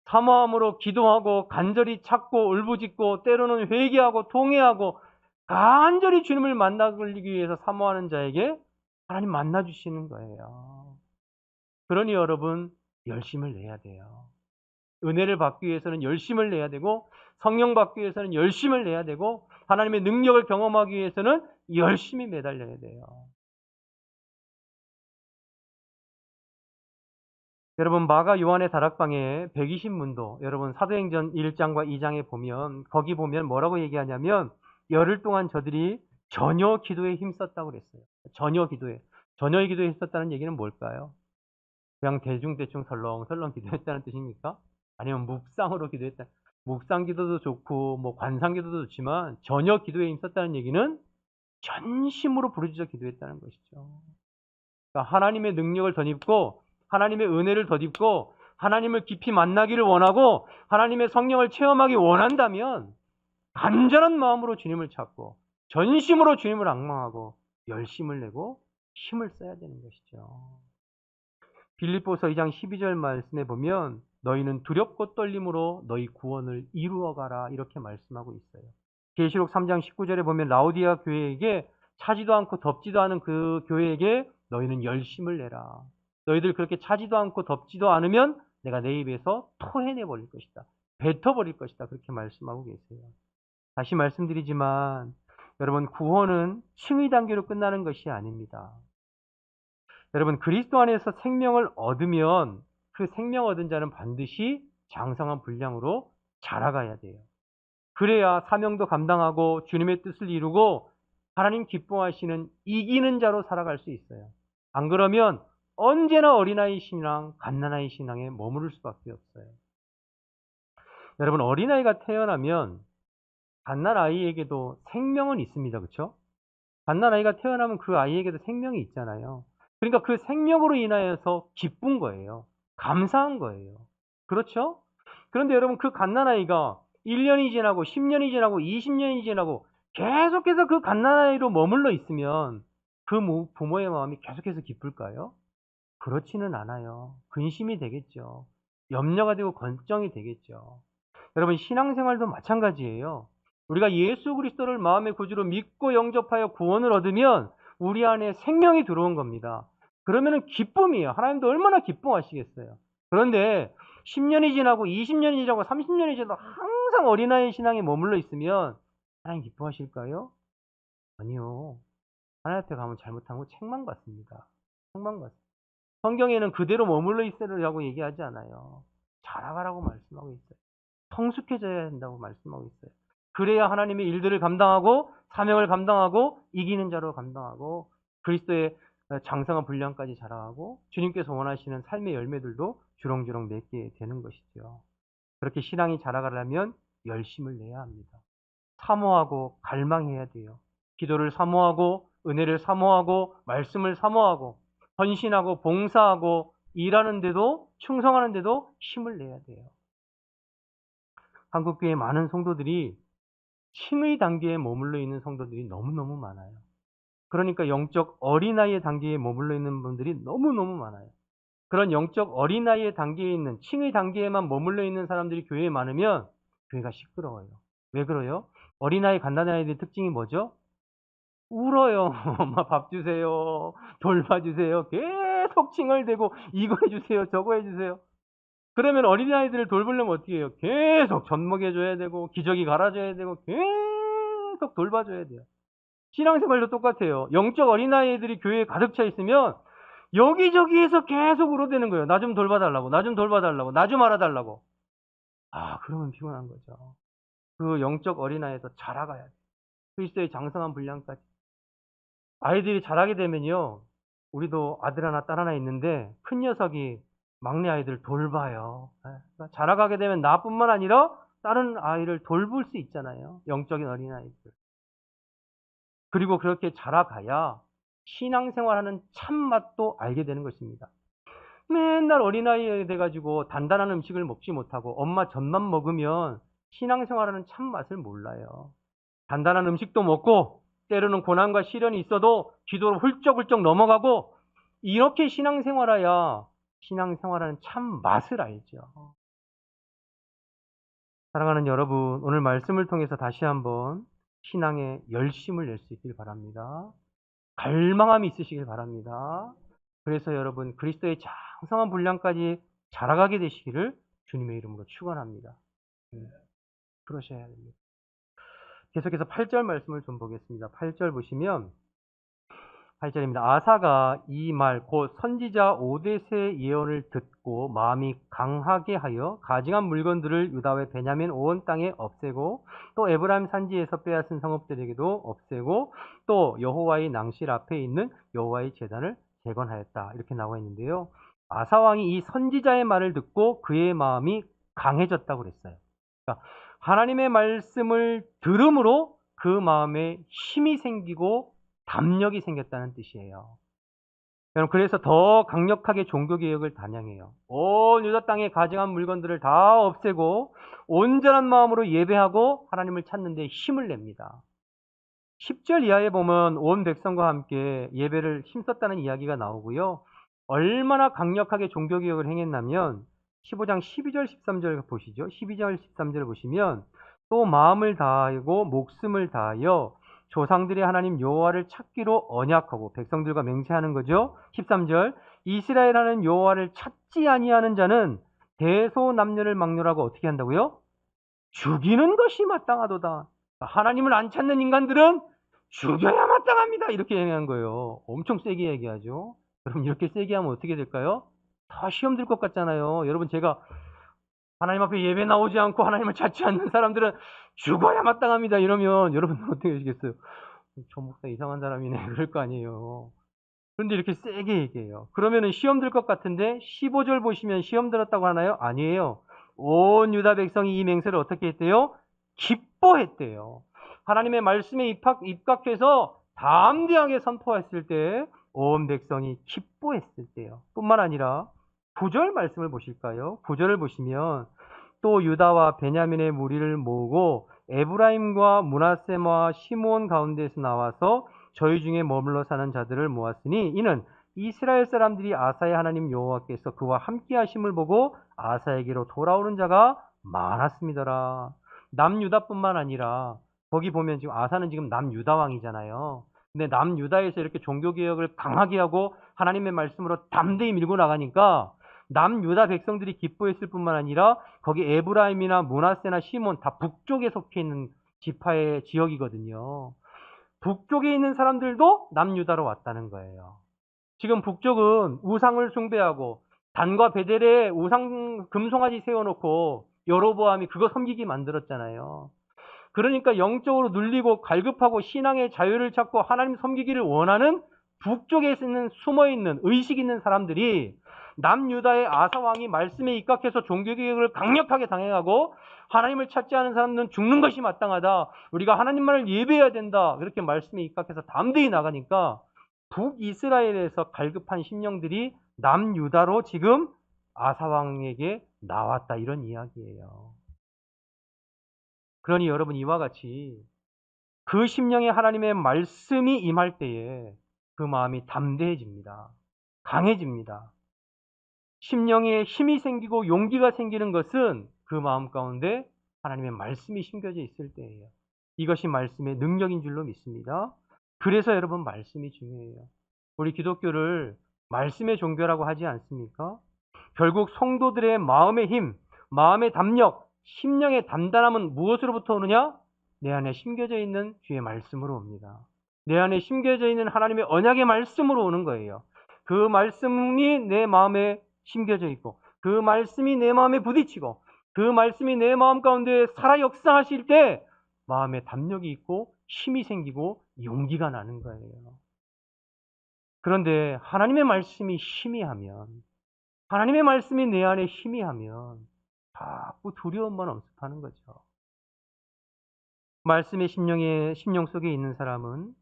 사모함으로 기도하고 간절히 찾고 울부짖고 때로는 회개하고 통회하고 간절히 주님을 만나기 위해서 사모하는 자에게 하나님 만나주시는 거예요. 그러니 여러분 열심을 내야 돼요. 은혜를 받기 위해서는 열심을 내야 되고 성령 받기 위해서는 열심을 내야 되고 하나님의 능력을 경험하기 위해서는 열심히 매달려야 돼요. 여러분 마가 요한의 다락방에 120문도 여러분 사도행전 1장과 2장에 보면 거기 보면 뭐라고 얘기하냐면 열흘 동안 저들이 전혀 기도에 힘썼다고 그랬어요. 전혀 기도에. 전혀 기도에 힘썼다는 얘기는 뭘까요? 그냥 대충 설렁설렁 기도했다는 뜻입니까? 아니면 묵상으로 기도했다. 묵상 기도도 좋고 뭐 관상 기도도 좋지만 전혀 기도에 힘썼다는 얘기는 전심으로 부르짖어 기도했다는 것이죠. 그러니까 하나님의 능력을 덧입고 하나님의 은혜를 덧입고 하나님을 깊이 만나기를 원하고 하나님의 성령을 체험하기 원한다면 간절한 마음으로 주님을 찾고 전심으로 주님을 앙망하고 열심을 내고 힘을 써야 되는 것이죠. 빌립보서 2장 12절 말씀에 보면 너희는 두렵고 떨림으로 너희 구원을 이루어가라 이렇게 말씀하고 있어요. 계시록 3장 19절에 보면 라오디아 교회에게 차지도 않고 덥지도 않은 그 교회에게 너희는 열심을 내라. 너희들 그렇게 차지도 않고 덥지도 않으면 내가 내 입에서 토해내버릴 것이다. 뱉어버릴 것이다. 그렇게 말씀하고 계세요. 다시 말씀드리지만 여러분 구원은 칭의 단계로 끝나는 것이 아닙니다. 여러분 그리스도 안에서 생명을 얻으면 그 생명 얻은 자는 반드시 장성한 분량으로 자라가야 돼요. 그래야 사명도 감당하고 주님의 뜻을 이루고 하나님 기뻐하시는 이기는 자로 살아갈 수 있어요. 안 그러면 언제나 어린아이 신앙, 갓난아이 신앙에 머무를 수밖에 없어요. 여러분 어린아이가 태어나면 갓난아이에게도 생명은 있습니다. 그렇죠? 갓난아이가 태어나면 그 아이에게도 생명이 있잖아요. 그러니까 그 생명으로 인하여서 기쁜 거예요. 감사한 거예요. 그렇죠? 그런데 여러분 그 갓난아이가 1년이 지나고 10년이 지나고 20년이 지나고 계속해서 그 갓난아이로 머물러 있으면 그 부모의 마음이 계속해서 기쁠까요? 그렇지는 않아요. 근심이 되겠죠. 염려가 되고 걱정이 되겠죠. 여러분 신앙생활도 마찬가지예요. 우리가 예수 그리스도를 마음의 구주로 믿고 영접하여 구원을 얻으면 우리 안에 생명이 들어온 겁니다. 그러면은 기쁨이에요. 하나님도 얼마나 기뻐하시겠어요. 그런데 10년이 지나고 20년이 지나고 30년이 지나도 항상 어린아이 신앙에 머물러 있으면 하나님 기뻐하실까요? 아니요. 하나님 앞에 가면 잘못한 거 책망 받습니다. 책망 받습니다. 성경에는 그대로 머물러 있으라고 얘기하지 않아요. 자라가라고 말씀하고 있어요. 성숙해져야 한다고 말씀하고 있어요. 그래야 하나님의 일들을 감당하고 사명을 감당하고 이기는 자로 감당하고 그리스도의 장성한 분량까지 자라가고 주님께서 원하시는 삶의 열매들도 주렁주렁 맺게 되는 것이죠. 그렇게 신앙이 자라가려면 열심을 내야 합니다. 사모하고 갈망해야 돼요. 기도를 사모하고 은혜를 사모하고 말씀을 사모하고 헌신하고 봉사하고 일하는데도 충성하는데도 힘을 내야 돼요. 한국교회 많은 성도들이 칭의 단계에 머물러 있는 성도들이 너무너무 많아요. 그러니까 영적 어린아이의 단계에 머물러 있는 분들이 너무너무 많아요. 그런 영적 어린아이의 단계에 있는 칭의 단계에만 머물러 있는 사람들이 교회에 많으면 교회가 시끄러워요. 왜 그래요? 어린아이, 갓난아이들의 특징이 뭐죠? 울어요. 엄마 밥 주세요. 돌봐주세요. 계속 칭얼대고 이거 해주세요. 저거 해주세요. 그러면 어린아이들을 돌보려면 어떻게 해요? 계속 젖 먹여줘야 되고 기저귀 갈아줘야 되고 계속 돌봐줘야 돼요. 신앙생활도 똑같아요. 영적 어린아이들이 교회에 가득 차 있으면 여기저기에서 계속 울어대는 거예요. 나 좀 돌봐달라고, 나 좀 돌봐달라고, 나 좀 알아달라고. 아, 그러면 피곤한 거죠. 그 영적 어린아이에서 자라가야 돼요. 그리스도의 장성한 분량까지. 아이들이 자라게 되면요. 우리도 아들 하나, 딸 하나 있는데 큰 녀석이 막내 아이들을 돌봐요. 그러니까 자라가게 되면 나뿐만 아니라 다른 아이를 돌볼 수 있잖아요. 영적인 어린아이들. 그리고 그렇게 자라가야 신앙생활하는 참맛도 알게 되는 것입니다. 맨날 어린아이에 돼가지고 단단한 음식을 먹지 못하고 엄마 젖만 먹으면 신앙생활하는 참맛을 몰라요. 단단한 음식도 먹고 때로는 고난과 시련이 있어도 기도로 훌쩍훌쩍 넘어가고 이렇게 신앙생활해야 신앙생활하는 참맛을 알죠. 사랑하는 여러분, 오늘 말씀을 통해서 다시 한번 신앙의 열심을 낼 수 있길 바랍니다. 갈망함이 있으시길 바랍니다. 그래서 여러분 그리스도의 장성한 분량까지 자라가게 되시기를 주님의 이름으로 축원합니다. 그러셔야 됩니다. 계속해서 8절 말씀을 좀 보겠습니다. 8절 보시면 8절입니다. 아사가 이 말 곧 선지자 오뎃의 예언을 듣고 마음이 강하게 하여 가증한 물건들을 유다와 베냐민 온 땅에 없애고 또 에브라임 산지에서 빼앗은 성읍들에게도 없애고 또 여호와의 낭실 앞에 있는 여호와의 제단을 재건하였다. 이렇게 나와 있는데요. 아사 왕이 이 선지자의 말을 듣고 그의 마음이 강해졌다고 그랬어요. 그러니까 하나님의 말씀을 들음으로 그 마음에 힘이 생기고 담력이 생겼다는 뜻이에요. 여러분, 그래서 더 강력하게 종교개혁을 단양해요. 온 유다 땅에 가증한 물건들을 다 없애고 온전한 마음으로 예배하고 하나님을 찾는 데 힘을 냅니다. 10절 이하에 보면 온 백성과 함께 예배를 힘썼다는 이야기가 나오고요. 얼마나 강력하게 종교개혁을 행했냐면 15장 12절 13절 보시죠. 12절 13절 보시면 또 마음을 다하고 목숨을 다하여 조상들의 하나님 여호와를 찾기로 언약하고 백성들과 맹세하는 거죠. 13절 이스라엘 하는 여호와를 찾지 아니하는 자는 대소남녀를 막론하고 어떻게 한다고요? 죽이는 것이 마땅하도다. 하나님을 안 찾는 인간들은 죽여야 마땅합니다. 이렇게 얘기한 거예요. 엄청 세게 얘기하죠. 여러분 이렇게 세게 하면 어떻게 될까요? 다 시험 들 것 같잖아요. 여러분 제가 하나님 앞에 예배 나오지 않고 하나님을 찾지 않는 사람들은 죽어야 마땅합니다. 이러면 여러분 어떻게 하시겠어요? 저 목사 이상한 사람이네. 그럴 거 아니에요. 그런데 이렇게 세게 얘기해요. 그러면은 시험 들 것 같은데 15절 보시면 시험 들었다고 하나요? 아니에요. 온 유다 백성이 이 맹세를 어떻게 했대요? 기뻐했대요. 하나님의 말씀에 입각해서 담대하게 선포했을 때 온 백성이 기뻐했을 때요. 뿐만 아니라 9절 말씀을 보실까요? 9절을 보시면 또 유다와 베냐민의 무리를 모으고 에브라임과 므낫세와 시므온 가운데에서 나와서 저희 중에 머물러 사는 자들을 모았으니 이는 이스라엘 사람들이 아사의 하나님 여호와께서 그와 함께 하심을 보고 아사에게로 돌아오는 자가 많았습니다라. 남유다뿐만 아니라 거기 보면 지금 아사는 지금 남유다 왕이잖아요. 근데 남유다에서 이렇게 종교개혁을 강하게 하고 하나님의 말씀으로 담대히 밀고 나가니까 남유다 백성들이 기뻐했을 뿐만 아니라 거기 에브라임이나 므낫세나 시몬 다 북쪽에 속해 있는 지파의 지역이거든요. 북쪽에 있는 사람들도 남유다로 왔다는 거예요. 지금 북쪽은 우상을 숭배하고 단과 베델에 우상 금송아지 세워놓고 여로보암이 그거 섬기게 만들었잖아요. 그러니까 영적으로 눌리고 갈급하고 신앙의 자유를 찾고 하나님 섬기기를 원하는 북쪽에 있는 숨어있는 의식 있는 사람들이 남유다의 아사 왕이 말씀에 입각해서 종교개혁을 강력하게 당해가고 하나님을 찾지 않은 사람들은 죽는 것이 마땅하다. 우리가 하나님만을 예배해야 된다. 이렇게 말씀에 입각해서 담대히 나가니까 북이스라엘에서 갈급한 심령들이 남유다로 지금 아사 왕에게 나왔다. 이런 이야기예요. 그러니 여러분 이와 같이 그 심령에 하나님의 말씀이 임할 때에 그 마음이 담대해집니다. 강해집니다. 심령에 힘이 생기고 용기가 생기는 것은 그 마음 가운데 하나님의 말씀이 심겨져 있을 때예요. 이것이 말씀의 능력인 줄로 믿습니다. 그래서 여러분 말씀이 중요해요. 우리 기독교를 말씀의 종교라고 하지 않습니까? 결국 성도들의 마음의 힘, 마음의 담력, 심령의 단단함은 무엇으로부터 오느냐? 내 안에 심겨져 있는 주의 말씀으로 옵니다. 내 안에 심겨져 있는 하나님의 언약의 말씀으로 오는 거예요. 그 말씀이 내 마음에 심겨져 있고 그 말씀이 내 마음에 부딪히고 그 말씀이 내 마음 가운데 살아 역사하실 때 마음에 담력이 있고 힘이 생기고 용기가 나는 거예요. 그런데 하나님의 말씀이 희미하면 하나님의 말씀이 내 안에 희미하면 자꾸 두려움만 엄습하는 거죠. 말씀의 심령 속에 있는 사람은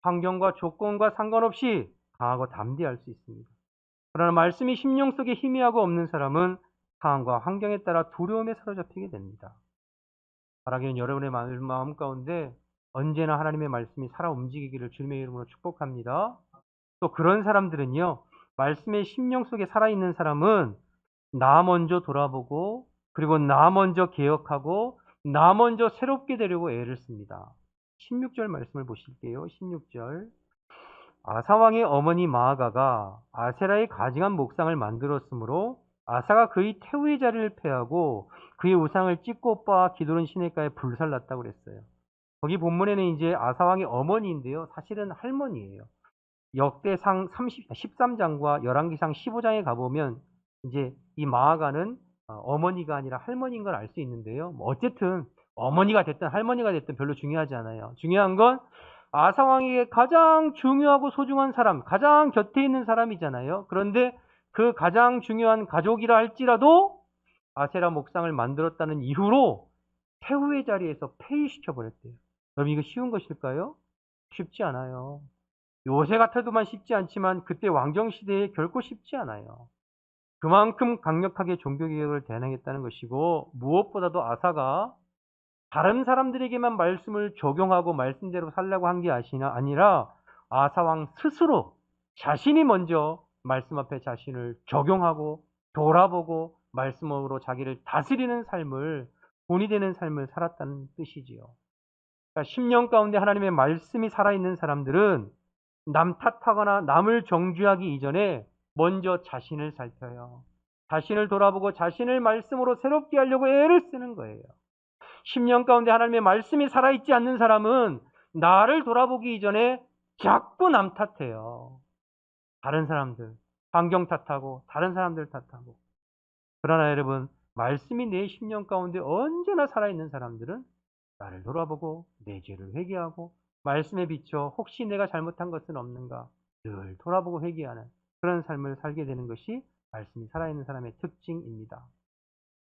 환경과 조건과 상관없이 강하고 담대할 수 있습니다. 그러나 말씀이 심령 속에 희미하고 없는 사람은 상황과 환경에 따라 두려움에 사로잡히게 됩니다. 바라기는 여러분의 마음 가운데 언제나 하나님의 말씀이 살아 움직이기를 주님의 이름으로 축복합니다. 또 그런 사람들은요, 말씀의 심령 속에 살아있는 사람은 나 먼저 돌아보고, 그리고 나 먼저 개혁하고, 나 먼저 새롭게 되려고 애를 씁니다. 16절 말씀을 보실게요. 16절. 아사왕의 어머니 마아가가 아세라의 가증한 목상을 만들었으므로 아사가 그의 태우의 자리를 패하고 그의 우상을 찢고 빻아 기도는 시내가에 불살랐다고 그랬어요. 거기 본문에는 이제 아사왕의 어머니인데요. 사실은 할머니예요. 역대상 13장과 열왕기상 15장에 가보면 이제 이 마아가는 어머니가 아니라 할머니인 걸 알 수 있는데요. 뭐 어쨌든 어머니가 됐든 할머니가 됐든 별로 중요하지 않아요. 중요한 건 아사왕에게 가장 중요하고 소중한 사람, 가장 곁에 있는 사람이잖아요. 그런데 그 가장 중요한 가족이라 할지라도 아세라 목상을 만들었다는 이유로 태후의 자리에서 폐위시켜 버렸대요. 여러분, 이거 쉬운 것일까요? 쉽지 않아요. 요새 같아도만 쉽지 않지만 그때 왕정시대에 결코 쉽지 않아요. 그만큼 강력하게 종교개혁을 대행했다는 것이고, 무엇보다도 아사가 다른 사람들에게만 말씀을 적용하고 말씀대로 살려고 한 게 아니라 아사왕 스스로 자신이 먼저 말씀 앞에 자신을 적용하고 돌아보고 말씀으로 자기를 다스리는 삶을, 본이 되는 삶을 살았다는 뜻이지요. 그러니까 10년 가운데 하나님의 말씀이 살아있는 사람들은 남 탓하거나 남을 정죄하기 이전에 먼저 자신을 살펴요. 자신을 돌아보고 자신을 말씀으로 새롭게 하려고 애를 쓰는 거예요. 10년 가운데 하나님의 말씀이 살아있지 않는 사람은 나를 돌아보기 이전에 자꾸 남 탓해요. 다른 사람들, 환경 탓하고 다른 사람들 탓하고. 그러나 여러분, 말씀이 내 10년 가운데 언제나 살아있는 사람들은 나를 돌아보고 내 죄를 회개하고 말씀에 비춰 혹시 내가 잘못한 것은 없는가 늘 돌아보고 회개하는 그런 삶을 살게 되는 것이 말씀이 살아있는 사람의 특징입니다.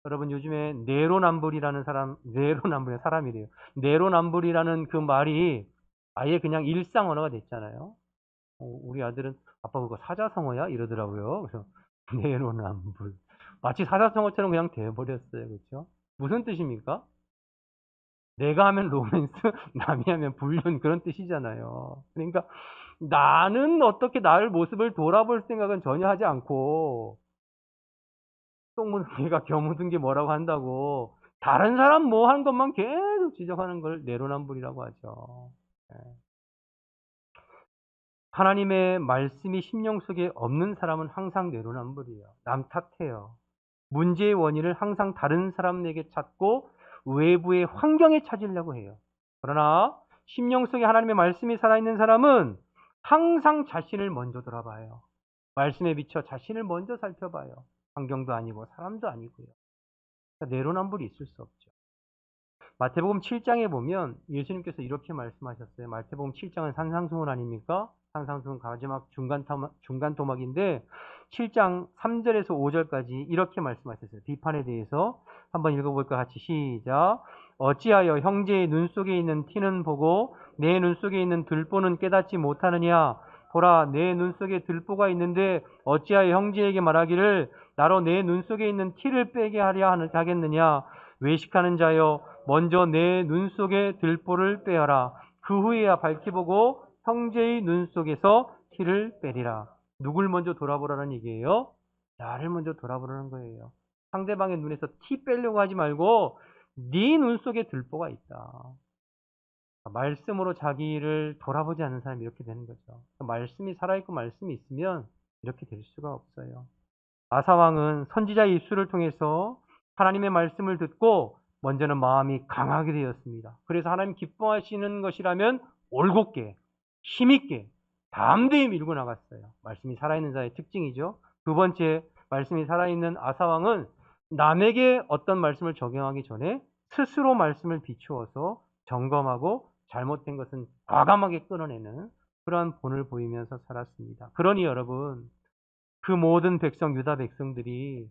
여러분, 요즘에 내로남불이라는 사람이래요. 내로남불이라는 그 말이 아예 그냥 일상 언어가 됐잖아요. 우리 아들은 아빠 그거 사자성어야? 이러더라고요. 그래서 내로남불. 마치 사자성어처럼 그냥 돼버렸어요. 그렇죠? 무슨 뜻입니까? 내가 하면 로맨스, 남이 하면 불륜, 그런 뜻이잖아요. 그러니까 나는 어떻게 나를 모습을 돌아볼 생각은 전혀 하지 않고 똥 묻은 개가 겨묻은 게 뭐라고 한다고 다른 사람 뭐 하는 것만 계속 지적하는 걸 내로남불이라고 하죠. 예. 하나님의 말씀이 심령 속에 없는 사람은 항상 내로남불이에요. 남 탓해요. 문제의 원인을 항상 다른 사람에게 찾고 외부의 환경에 찾으려고 해요. 그러나 심령 속에 하나님의 말씀이 살아있는 사람은 항상 자신을 먼저 돌아봐요. 말씀에 비춰 자신을 먼저 살펴봐요. 환경도 아니고 사람도 아니고요. 그러니까 내로남불이 있을 수 없죠. 마태복음 7장에 보면 예수님께서 이렇게 말씀하셨어요. 마태복음 7장은 산상수훈 아닙니까? 산상수훈 마지막 중간 토막인데 7장 3절에서 5절까지 이렇게 말씀하셨어요. 비판에 대해서 한번 읽어볼까 같이 시작. 어찌하여 형제의 눈 속에 있는 티는 보고 내 눈 속에 있는 들보는 깨닫지 못하느냐? 보라, 내 눈 속에 들보가 있는데 어찌하여 형제에게 말하기를 나로 내 눈 속에 있는 티를 빼게 하려 하겠느냐? 외식하는 자여, 먼저 내 눈 속에 들보를 빼어라. 그 후에야 밝히 보고 형제의 눈 속에서 티를 빼리라. 누굴 먼저 돌아보라는 얘기예요? 나를 먼저 돌아보라는 거예요. 상대방의 눈에서 티 빼려고 하지 말고 네 눈 속에 들보가 있다. 말씀으로 자기를 돌아보지 않는 사람이 이렇게 되는 거죠. 말씀이 살아있고 말씀이 있으면 이렇게 될 수가 없어요. 아사왕은 선지자의 입술을 통해서 하나님의 말씀을 듣고 먼저는 마음이 강하게 되었습니다. 그래서 하나님 기뻐하시는 것이라면 올곧게, 힘있게, 담대히 밀고 나갔어요. 말씀이 살아있는 자의 특징이죠. 두 번째, 말씀이 살아있는 아사왕은 남에게 어떤 말씀을 적용하기 전에 스스로 말씀을 비추어서 점검하고 잘못된 것은 과감하게 끊어내는 그러한 본을 보이면서 살았습니다. 그러니 여러분, 그 모든 백성, 유다 백성들이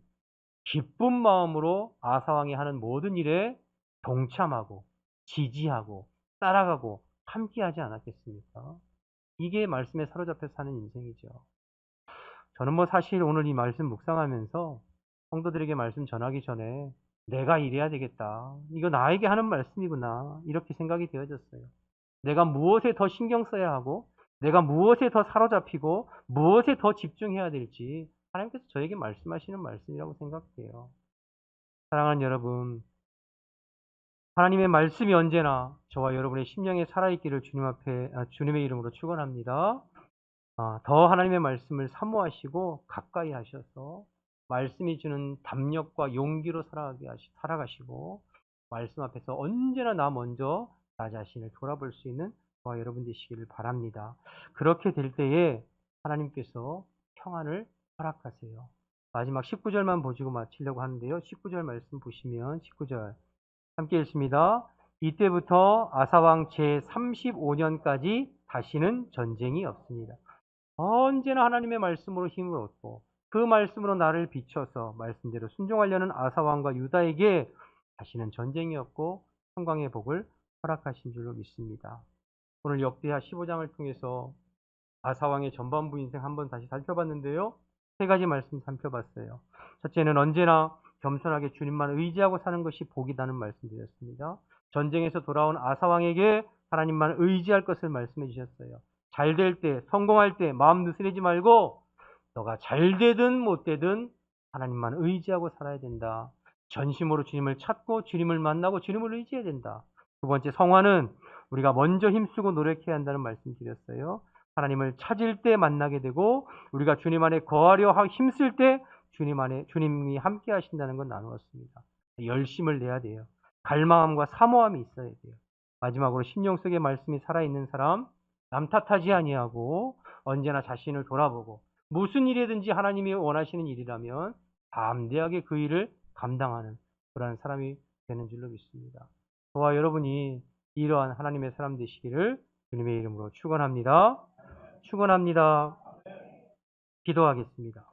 기쁜 마음으로 아사왕이 하는 모든 일에 동참하고 지지하고 따라가고 함께하지 않았겠습니까? 이게 말씀에 사로잡혀 사는 인생이죠. 저는 뭐 사실 오늘 이 말씀 묵상하면서 성도들에게 말씀 전하기 전에 내가 이래야 되겠다. 이거 나에게 하는 말씀이구나. 이렇게 생각이 되어졌어요. 내가 무엇에 더 신경 써야 하고 내가 무엇에 더 사로잡히고 무엇에 더 집중해야 될지 하나님께서 저에게 말씀하시는 말씀이라고 생각해요. 사랑하는 여러분, 하나님의 말씀이 언제나 저와 여러분의 심령에 살아있기를 주님 앞에 주님의 이름으로 축원합니다. 더 하나님의 말씀을 사모하시고 가까이 하셔서 말씀이 주는 담력과 용기로 살아가시고 말씀 앞에서 언제나 나 먼저 나 자신을 돌아볼 수 있는 저와 여러분 되시기를 바랍니다. 그렇게 될 때에 하나님께서 평안을 허락하세요. 마지막 19절만 보시고 마치려고 하는데요. 19절 말씀 보시면 19절 함께 읽습니다. 이때부터 아사왕 제35년까지 다시는 전쟁이 없습니다. 언제나 하나님의 말씀으로 힘을 얻고 그 말씀으로 나를 비춰서 말씀대로 순종하려는 아사왕과 유다에게 다시는 전쟁이 없고 평강의 복을 허락하신 줄로 믿습니다. 오늘 역대하 15장을 통해서 아사왕의 전반부 인생 한번 다시 살펴봤는데요. 세 가지 말씀 살펴봤어요. 첫째는 언제나 겸손하게 주님만 의지하고 사는 것이 복이라는 말씀드렸습니다. 전쟁에서 돌아온 아사왕에게 하나님만 의지할 것을 말씀해 주셨어요. 잘 될 때, 성공할 때 마음 느슨해지 말고 너가 잘 되든 못 되든 하나님만 의지하고 살아야 된다. 전심으로 주님을 찾고 주님을 만나고 주님을 의지해야 된다. 두 번째, 성화는 우리가 먼저 힘쓰고 노력해야 한다는 말씀 드렸어요. 하나님을 찾을 때 만나게 되고 우리가 주님 안에 거하려 힘쓸 때 주님이 함께 하신다는 건 나누었습니다. 열심을 내야 돼요. 갈망함과 사모함이 있어야 돼요. 마지막으로 심령 속에 말씀이 살아있는 사람, 남 탓하지 아니하고 언제나 자신을 돌아보고 무슨 일이든지 하나님이 원하시는 일이라면 담대하게 그 일을 감당하는 그러한 사람이 되는 줄로 믿습니다. 저와 여러분이 이러한 하나님의 사람 되시기를 주님의 이름으로 축원합니다. 축원합니다. 기도하겠습니다.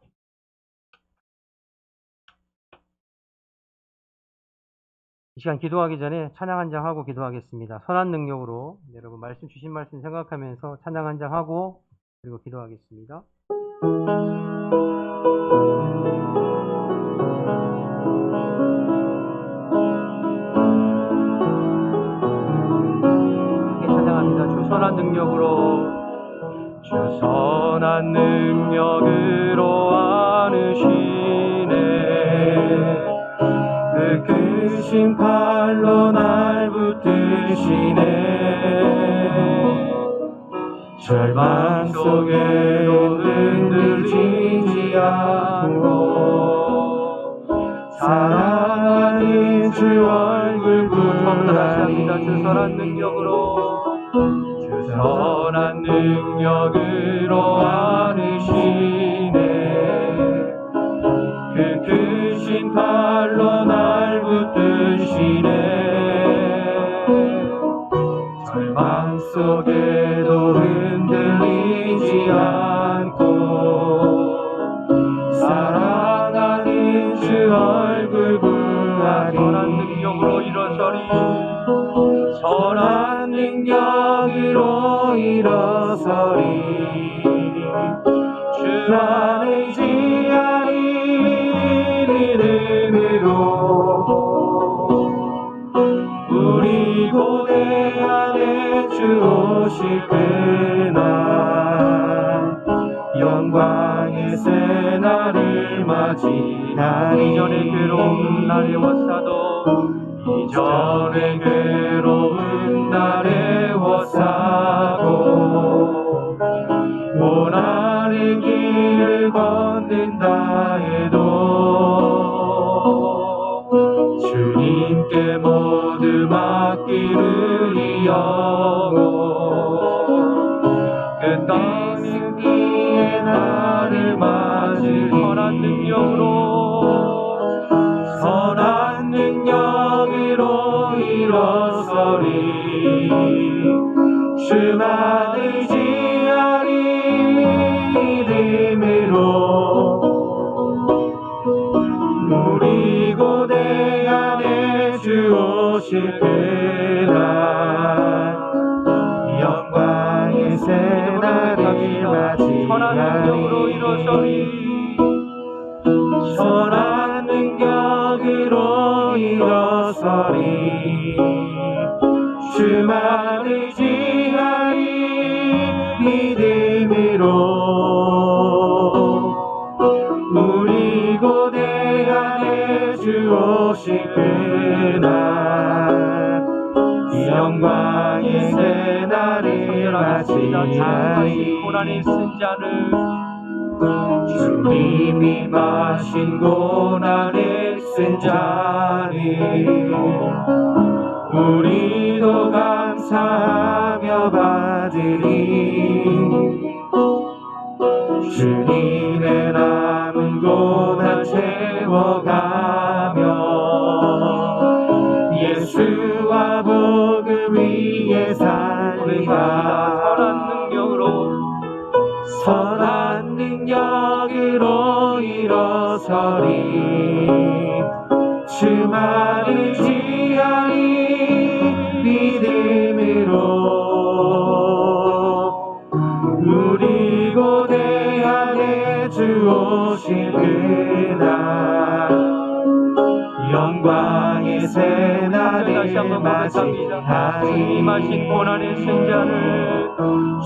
이 시간 기도하기 전에 찬양 한 장 하고 기도하겠습니다. 선한 능력으로 여러분 말씀 주신 말씀 생각하면서 찬양 한 장 하고 그리고 기도하겠습니다. 찬양합니다. 주 선한 능력으로 주 선한 능력으로 안으시네 그 크신 팔로 날 붙드시네 절망 속에도 흔들리지 않고 사랑하는 주 얼굴 보라니 주 선한 능력으로 안으시네 그 크신 팔로 날 붙드시네 절망 속에도 흔들리지 않고 사랑하는 주 얼굴 보라니 선한 능력으로 일어서리 선한 능력으로 일어서리 주 안에 지하리 이름으로 우리 고대 안에 주 오실 그날 영광의 새 날을 맞이하니 이전의 괴로운 날에 워싸도 이전의 괴로운 날에 워싸고 원하는 길을 걷는다 해도 주님께 모두 맡기는 영혼 끝없는 기에 나를 맞을 선한 능력으로 일어서리 주만 의지하리 이름으로 우리 고대 안에 주 오실 그날 영광의 새 날 일어서리 선한 능력으로 일어서리 주만 의지하리 믿음으로 우리 고대 안에 주 오실 그날 이 영광의 새날을 맞이하리 고난에 쓴 자를 주님이 마신 고난에 쓴 자를 우리도 감사하며 받으리 주님의 남은 고난 채워가며 예수와 복음 위에 살리라 선한 능력으로 일어서리 주만 의지하리 믿음으로 우리 고대 안에 주 오실 그날 영광의 새날을 맞이하리 마신 고난의 쓴 자를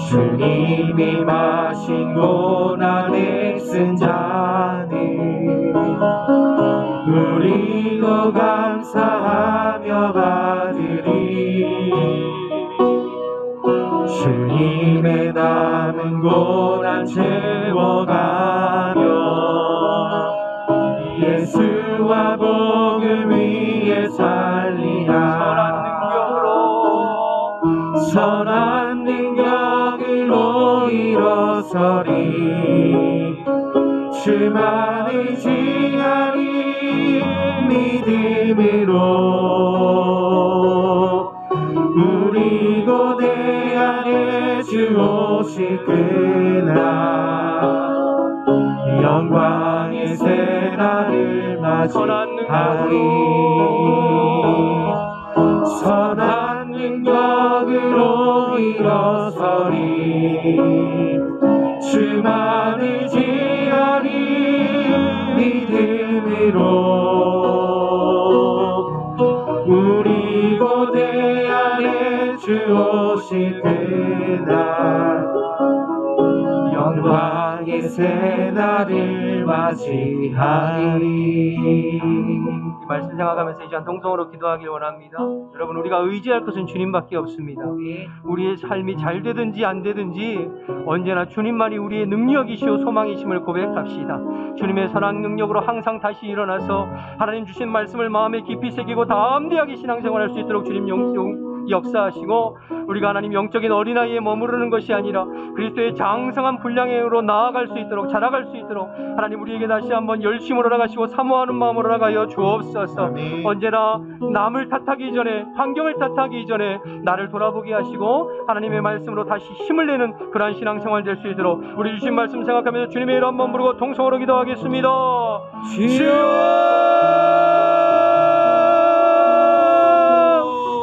주님이 마신 고난에 쓴 자는 우리도 감사하며 받으리 주님의 남은 고난 채워가며 예수와 복음 위에 살리라 선한 능력으로 일어서리 주만 의지하리 믿음으로 우리 고대 안에 주 오실 그날 영광의 새날을 맞이하리 선한 능력으로 일어서리 주만 의지하리 믿음으로 우리 고대 안에 주 오실 그날 영광의 새날을 맞이하리. 이 말씀 생각하면서 이 시간 동성으로 기도하길 원합니다. 여러분 우리가 의지할 것은 주님밖에 없습니다. 우리의 삶이 잘 되든지 안 되든지 언제나 주님만이 우리의 능력이시오 소망이심을 고백합시다. 주님의 선한 능력으로 항상 다시 일어나서 하나님 주신 말씀을 마음에 깊이 새기고 담대하게 신앙생활할 수 있도록 주님 역사하시고 우리가 하나님 영적인 어린아이에 머무르는 것이 아니라 그리스도의 장성한 분량으로 나아갈 수 있도록 자라갈 수 있도록 하나님 우리에게 다시 한번 열심으로 나가시고 사모하는 마음으로 나가여 주옵소서. 아멘. 언제나 남을 탓하기 전에 환경을 탓하기 전에 나를 돌아보게 하시고 하나님의 말씀으로 다시 힘을 내는 그러한 신앙생활 될 수 있도록 우리 주신 말씀 생각하면서 주님의 이름 한번 부르고 동성으로 기도하겠습니다.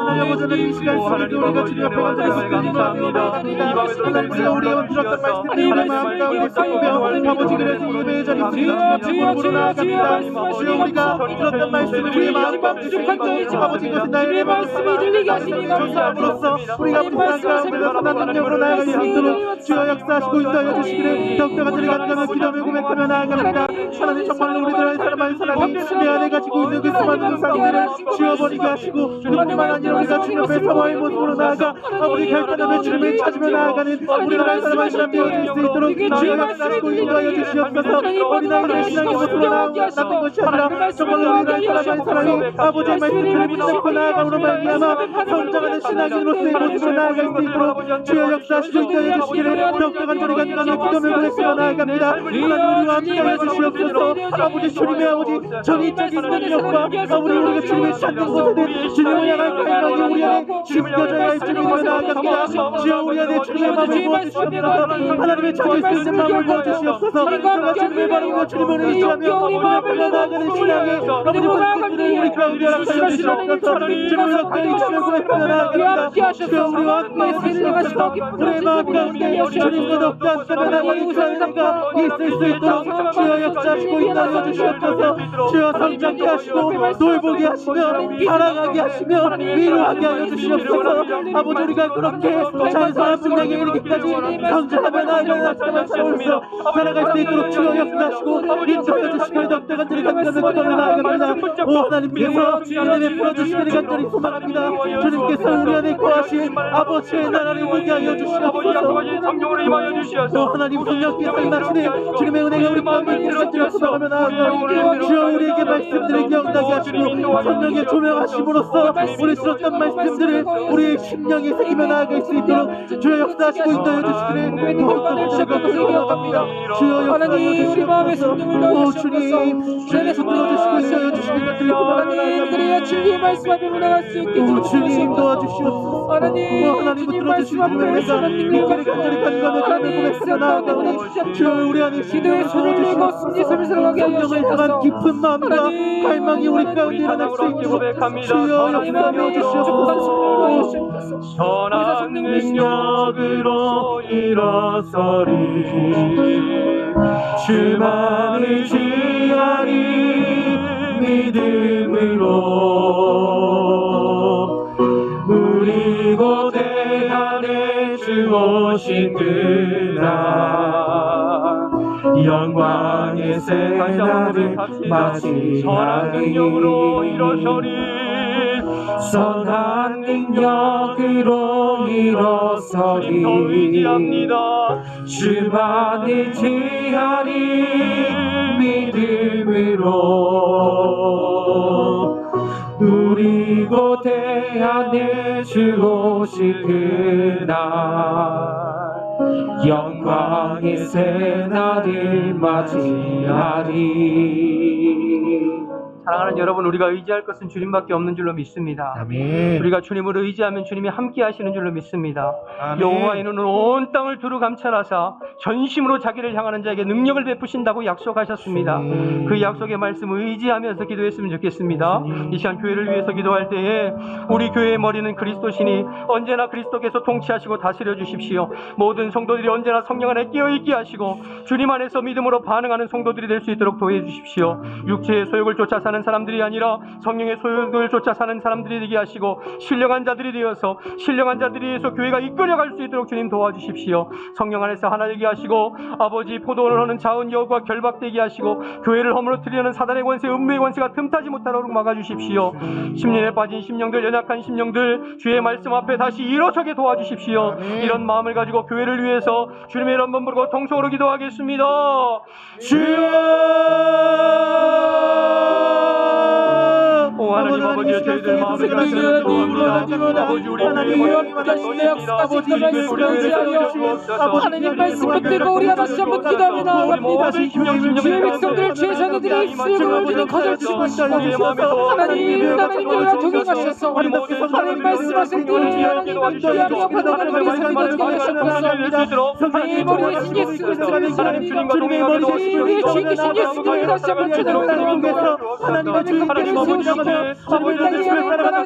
하나님 아버지 이 시간 우리가 주님 앞에 감사합니다. 이 밤에도 우리가 우리가 들었던 말씀을 하나님 가운데 섞으며 아버지 그래서 예배 자리 주여 우리가 들었던 말씀을 우리의 마음 가운데 아버지 그것은 나의 말씀이 들리게 하시니 감사합니다. 우리가 부탁한 가운데서 선한 능력으로 나아갈 수 있도록 주여 역사하시고 인도하여 주시기를 더욱더 간절히 간절히 기도하며 고백하며 나아갑니다. 하나님 정말로 우리들 한 사람 한 사람이 내 안에 가지고 있는 그 수많은 우상들을 지워버리게 하시고 주님만 아니라 우리가 주님 앞에 사모의 모습으로 나아가 아버지 결단하며 주님을 찾으며 나아가는 우리들 한 사람 한 사람 되어질 수 있도록 주여 역사하시고 인도하여 주시옵소서. 어린아이들의 신앙의 모습으로 나아가는 것이 아니라 정말로 우리들 한 사람 한 사람이 아버지의 말씀을 믿고 나아감으로 말미암아 성장하는 신앙인으로서의 모습으로 나아갈 수 있도록 주여 역사하시고 인도하여 주시기를 더욱더 간절히 기도하며 고백하며 나아갑니다. 하나님 우리와 함께하여 주시옵소서. 아버지 주님의 아버지 전위적인 능력과 아버지 우리가 주님을 찾는 곳에는 주님을 향한 갈망이 우리 안에 심겨져야 할 주님을 나아갑니다. 주여 우리 안에 주님의 마음을 부어주시옵소서. 하나님의 찾을 수 있는 마음을 부어주시옵소서. 내가 주님을 바라보고 주님을 의지하며 우리 앞에 나아가는 신앙에 아버지 본인들을 우리 가운데 허락하여 주시옵소서. 주님을 가까이 주며 고백하며 나아갑니다. 주여 우리와 함께 주시옵소서. 우리의 마음 가운데 주님과 더욱더 함께 나아가는 자가 있을 수 있도록 주여 역사하시고 인도하여 주시옵소서. 주여 성장케 하시고 돌보게 하시며 살아가게 하시며 위로하게 하여 주시옵소서. 아버지 우리가 그렇게 찬송한 분량에 이르기까지 성장하며 나아가면서 살아갈 수 있도록 주여 역사하시고 인도하여 주시며 덕대 간절히 간절히 기도하며 나아갑니다. 오 하나님께서 은혜 풀어주시기를 간절히 소망합니다. 주님께서 우리 안에 거하신 아버지의 나라를 보게 하여 주시옵소서. 오 하나님 성령께서 임하시네 주님의 은혜가 우리 가운데 있기를 간절히 소망하며 나아갑니다. 주여 우리에게 말씀들을 기억나게 하시고 성령의 조명하심으로써 우리 들었던 말씀들을 우리의 심령에 새기며 나아갈 수 있도록 주여 역사하시고 인도해 주시기를 더욱더 부탁하며 기도합니다. 주여 역사하여 주시옵소서. 오 주님 주님 붙들어주시고 인도해 주시기를 간절히 소망하며 그래야 주님의 말씀 앞에 나갈 수 있게 오 주님 도와주시옵소서. 하나님 붙들어주시고 우리가 이끌이 간절히 간구하며 주님을 고백하며 나아가오니 주여 우리 안에 기도의 손을 내고 승리 삶을 살아가게 하여 성령을 향한 깊은 마음과 갈망이 우리 가운데 일어날 수 있도록 주여 역사하여 주시옵소서. 선한 능력으로 일어서리 주만을 지하리 믿음으로 우리 고대 안에 주 오신 그날 영광의 새날을 맞이하리 선한 능력으로 일어서리 선한 능력으로 일어서리 주만을 지하리 믿음으로 우리 고대 안에 주 오실 그날 영광의 새날을 맞이하리. 사랑하는 여러분, 우리가 의지할 것은 주님밖에 없는 줄로 믿습니다. 아멘. 우리가 주님을 의지하면 주님이 함께 하시는 줄로 믿습니다. 아멘. 여호와의 눈은 온 땅을 두루 감찰하사 전심으로 자기를 향하는 자에게 능력을 베푸신다고 약속하셨습니다. 그 약속의 말씀을 의지하면서 기도했으면 좋겠습니다. 이 시간 교회를 위해서 기도할 때에 우리 교회의 머리는 그리스도시니 언제나 그리스도께서 통치하시고 다스려 주십시오. 모든 성도들이 언제나 성령 안에 깨어있게 하시고 주님 안에서 믿음으로 반응하는 성도들이 될 수 있도록 도와해 주십시오. 육체의 소욕을 쫓아 사는 사람들이 아니라 성령의 소욕을 쫓아 사는 사람들이 되게 하시고 신령한 자들이 되어서 신령한 자들이 되어서 교회가 이끌어갈 수 있도록 주님 도와주십시오. 성령 안에서 하나 되게 하시고 아버지 포도원을 하는 자은 여우가 결박되게 하시고 교회를 허물어뜨리려는 사단의 권세 음부의 권세가 틈타지 못하도록 막아주십시오. 심령에 빠진 심령들 연약한 심령들 주의 말씀 앞에 다시 일어서게 도와주십시오. 이런 마음을 가지고 교회를 위해서 주님의 이름 한번 부르고 통성으로 기도하겠습니다. 오 하나님 아버지 저희들 마음을 가지고 기도합니다. 아버지 우리 하나님 하나님 말씀 붙들고 우리 다시 한번 기도하며 나아갑니다. 주의 백성들 주의 자녀들이 수용을 우리는 거절치고 하나님들과 동행하셔서 하나님 말씀하신 그 하나님 함께하며 받아가는 우리 삶이 되게 하셨소서. 하나님 우리 대신 예수 그리스도를 주님의 머리 대신 우리의 주인 되신 예수 그리스도를 다시 한번 찾아보면서 하나님의 주님께를 세우시고 주님을 땅에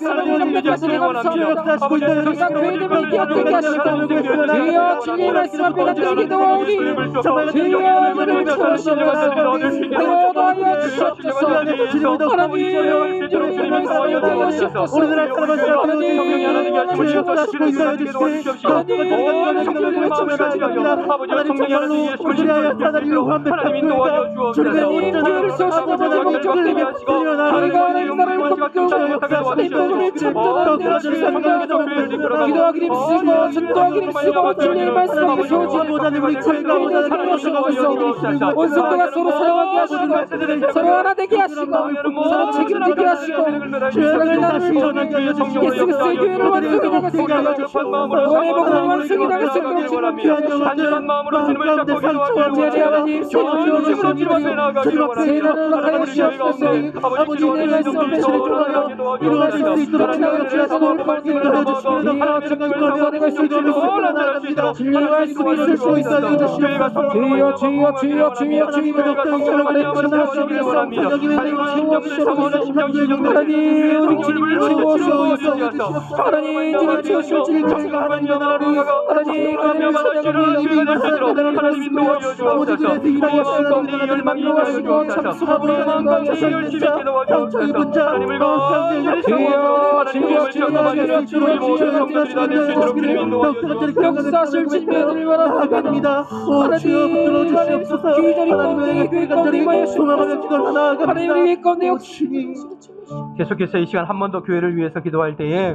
하나님께서 하나님께서 감사하고 우리가 교회됨을 기억되게 하시고 주여 주님의 말씀 앞에 간절히 기도하오니 주여 우리를 채우시옵소서. 하여 주시옵소서. 하나님 주님의 말씀 앞에 하시옵소서. 기도하기 힘쓰고 전도하기 힘쓰고 주님의 말씀하고 세워지는 원성도가 서로 사랑하게 하시고 서로 하나 되게 하시고 서로 책임지게 하시고 사랑의 나라를 예수 그리스도의 교회를 완성해 나갔습니다. 너의 복음을 완성해 나갔습니다. 간절한 마음으로 주님을 잡고 주의 하나님 세우시옵소서. 새 나라를 하여 주시옵소서. 아버지 내 말씀 앞에 주를 통하여 이루어질 수 있도록 주시고 말씀을 해주시면서 하나님의 평화가 있을 줄을 나아갑니다. 진리의 말씀이 있을 수 있어 주시옵소서. 주여 주여 주여 주여 주여 하나님 우리 주님을 채워주시옵소서. 하나님 주님 채워주실 저희가 하나님의 나라를 하나님 하나님 도와주시옵소서. 우리 열망이 열망하시고 참수하고 열심히 기도하옵소서. 하나님을 역사하실 진면을 바랍니다. 하나님 귀절이 가운데 교회 가운데 임하여 하나님 우리 가운데 역시 계속해서 이 시간 한 번 더 교회를 위해서 기도할 때에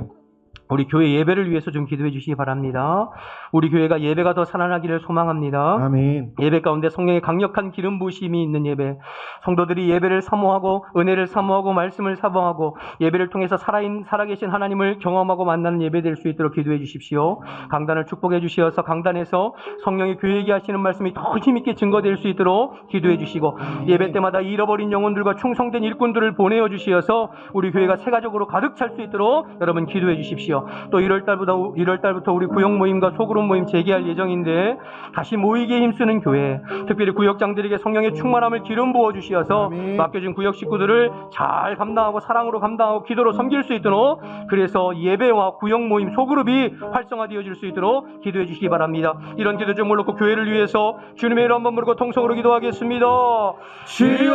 우리 교회 예배를 위해서 좀 기도해 주시기 바랍니다. 우리 교회가 예배가 더 살아나기를 소망합니다. 아멘. 예배 가운데 성령의 강력한 기름 부으심이 있는 예배, 성도들이 예배를 사모하고 은혜를 사모하고 말씀을 사모하고 예배를 통해서 살아계신 하나님을 경험하고 만나는 예배 될 수 있도록 기도해 주십시오. 강단을 축복해 주시어서 강단에서 성령이 교회에게 하시는 말씀이 더 힘있게 증거될 수 있도록 기도해 주시고 예배 때마다 잃어버린 영혼들과 충성된 일꾼들을 보내어 주시어서 우리 교회가 새가족으로 가득 찰 수 있도록 여러분 기도해 주십시오. 또 1월달부터 우리 구역 모임과 소그룹 모임 재개할 예정인데 다시 모이기에 힘쓰는 교회, 특별히 구역장들에게 성령의 충만함을 기름 부어 주시어서 맡겨진 구역 식구들을 잘 감당하고 사랑으로 감당하고 기도로 섬길 수 있도록, 그래서 예배와 구역 모임 소그룹이 활성화되어질 수 있도록 기도해 주시기 바랍니다. 이런 기도 제목을 놓고 교회를 위해서 주님의 이름 한번 부르고 통성으로 기도하겠습니다. 주여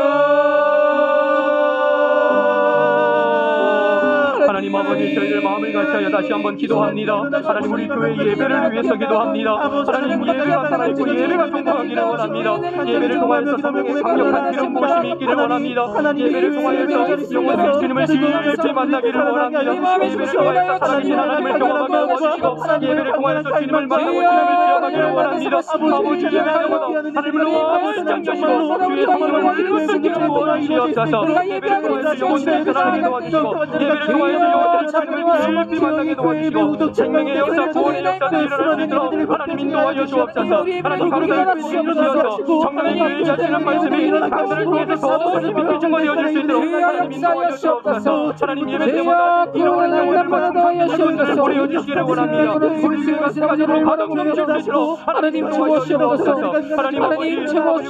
하나님 아버지, 저희들 마음을 같이하여 다시 한번 기도합니다. 하나님 우리 교회 예배를 위해서 기도합니다. 하나님 예배가 살아있고 예배가 성공하기를 원합니다. 예배를 통하여서 성령의 강력한 기름 부으심이 있기를 원합니다. 예배를 통하여서 영원의 주님을 깊이 만나기를 원합니다. 예배를 통하여서 살아계신 하나님을 경험하게 하시고 예배를 통하여서 주님을 만나고 주님을 기억하기를 원합니다. 아버지 예배하고 하나님을 너무 주시고 주의 성령을 기름 부어주시옵소서. 예배를 통하여서 영혼들을 살아나게 도와주시고 예배를 통하여서 영혼들을 깊이 만나게 도와주시고 생명의 역사, 구원의 역사를 일어날 수 있도록 하나님 인도하여 주옵소서. 하나님 강단을 주시옵소서. 성령의 교회에 하시는 말씀이 강단을 통해서 더 깊이 증거되어질 수 있도록 하나님 인도하여 주옵소서. 하나님 예배 때마다 잃어버린 영혼들을 보내어주시기를 원합니다. 우리 교회가 세가지로 가득 넘칠 수 있도록 하나님 도와주시옵소서. 하나님 아버지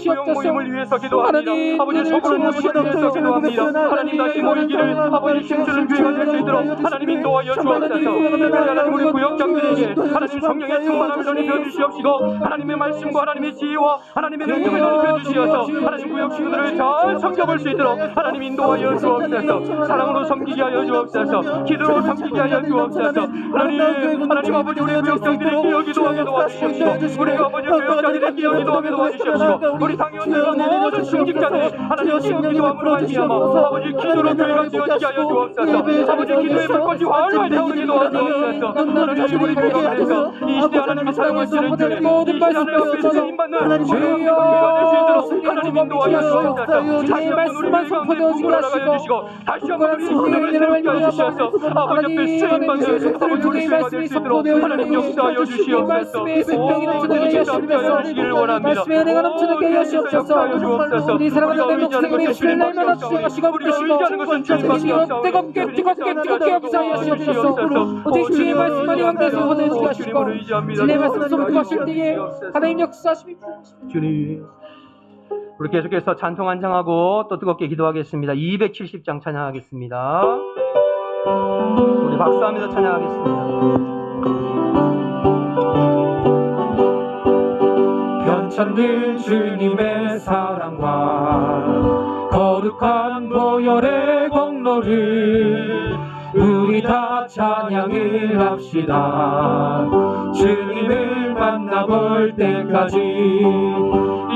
구역 모임을 위해서 기도합니다. 아버지 소그룹 모임을 위해서 기도합니다. 하나님 다시 모이기를 아버지 힘쓰는 교회가 될 수 있도록 하나님 인도하여 주옵소서. 하나님 우리 구역장들에게 하나님 성령의 충만함을 전해 주시옵시고 하나님의 말씀과 하나님의 지혜와 하나님의 능력을 전해 주시어서 하나님 구역 친구들을 잘 섬겨볼 수 있도록 하나님 인도하여 주옵소서. 사랑으로 섬기게 하여 주옵소서. 기도로 섬기게 하여 주옵소서. 하나님 아버지 우리 구역장들의 기억이도 하게 도와주시옵시고 우리 아버지 구역장들의 기억이도 하게 도와주시옵시고 우리 당연들과 모든 중직자들이 하나님 기억이도 함으로 말미암아 아버지 기도로 교회가 지어지게 하여 주옵소서. 아버지 기도의 불꽃이 활활 타오르게 도와주옵소서. 하나님 우리 교회가 그래서 이 시대 하나님의 사랑을 쓰는 교회, 모든 말씀을 앞에서 힘받는 주여 될 수 있도록 하나님 인도하여 주옵소서. 다시 한번 우리 교회가 돌아가여 주시고 다시 한번 우리 생명을 새롭게 하여 주셔서 아버지 앞에 쓰임받는 아버지 우리 교회가 될 수 있도록 하나님 역사하여 주시옵소서. 모든 진짜 함께하여 주시기를 원합니다. 말씀의 은혜가 넘치게 하여 주옵소서. 우리 사랑하는 내 목숨 우리 주의 날마다 주시고 부르시고 뜨겁게 역사하여 주옵소서. 오직 주의 말씀만이 왕대에서 보내주게 하시고 주의 말씀 선포하실 때에 하나님 역사하심이 주님, 우리 계속해서 찬송 한장하고 또 뜨겁게 기도하겠습니다. 270장 찬양하겠습니다. 우리 박수하면서 찬양하겠습니다. 편찮는 주님의 사랑과 거룩한 보혈의 공로를 우리 다 찬양을 합시다. 주님을 만나볼 때까지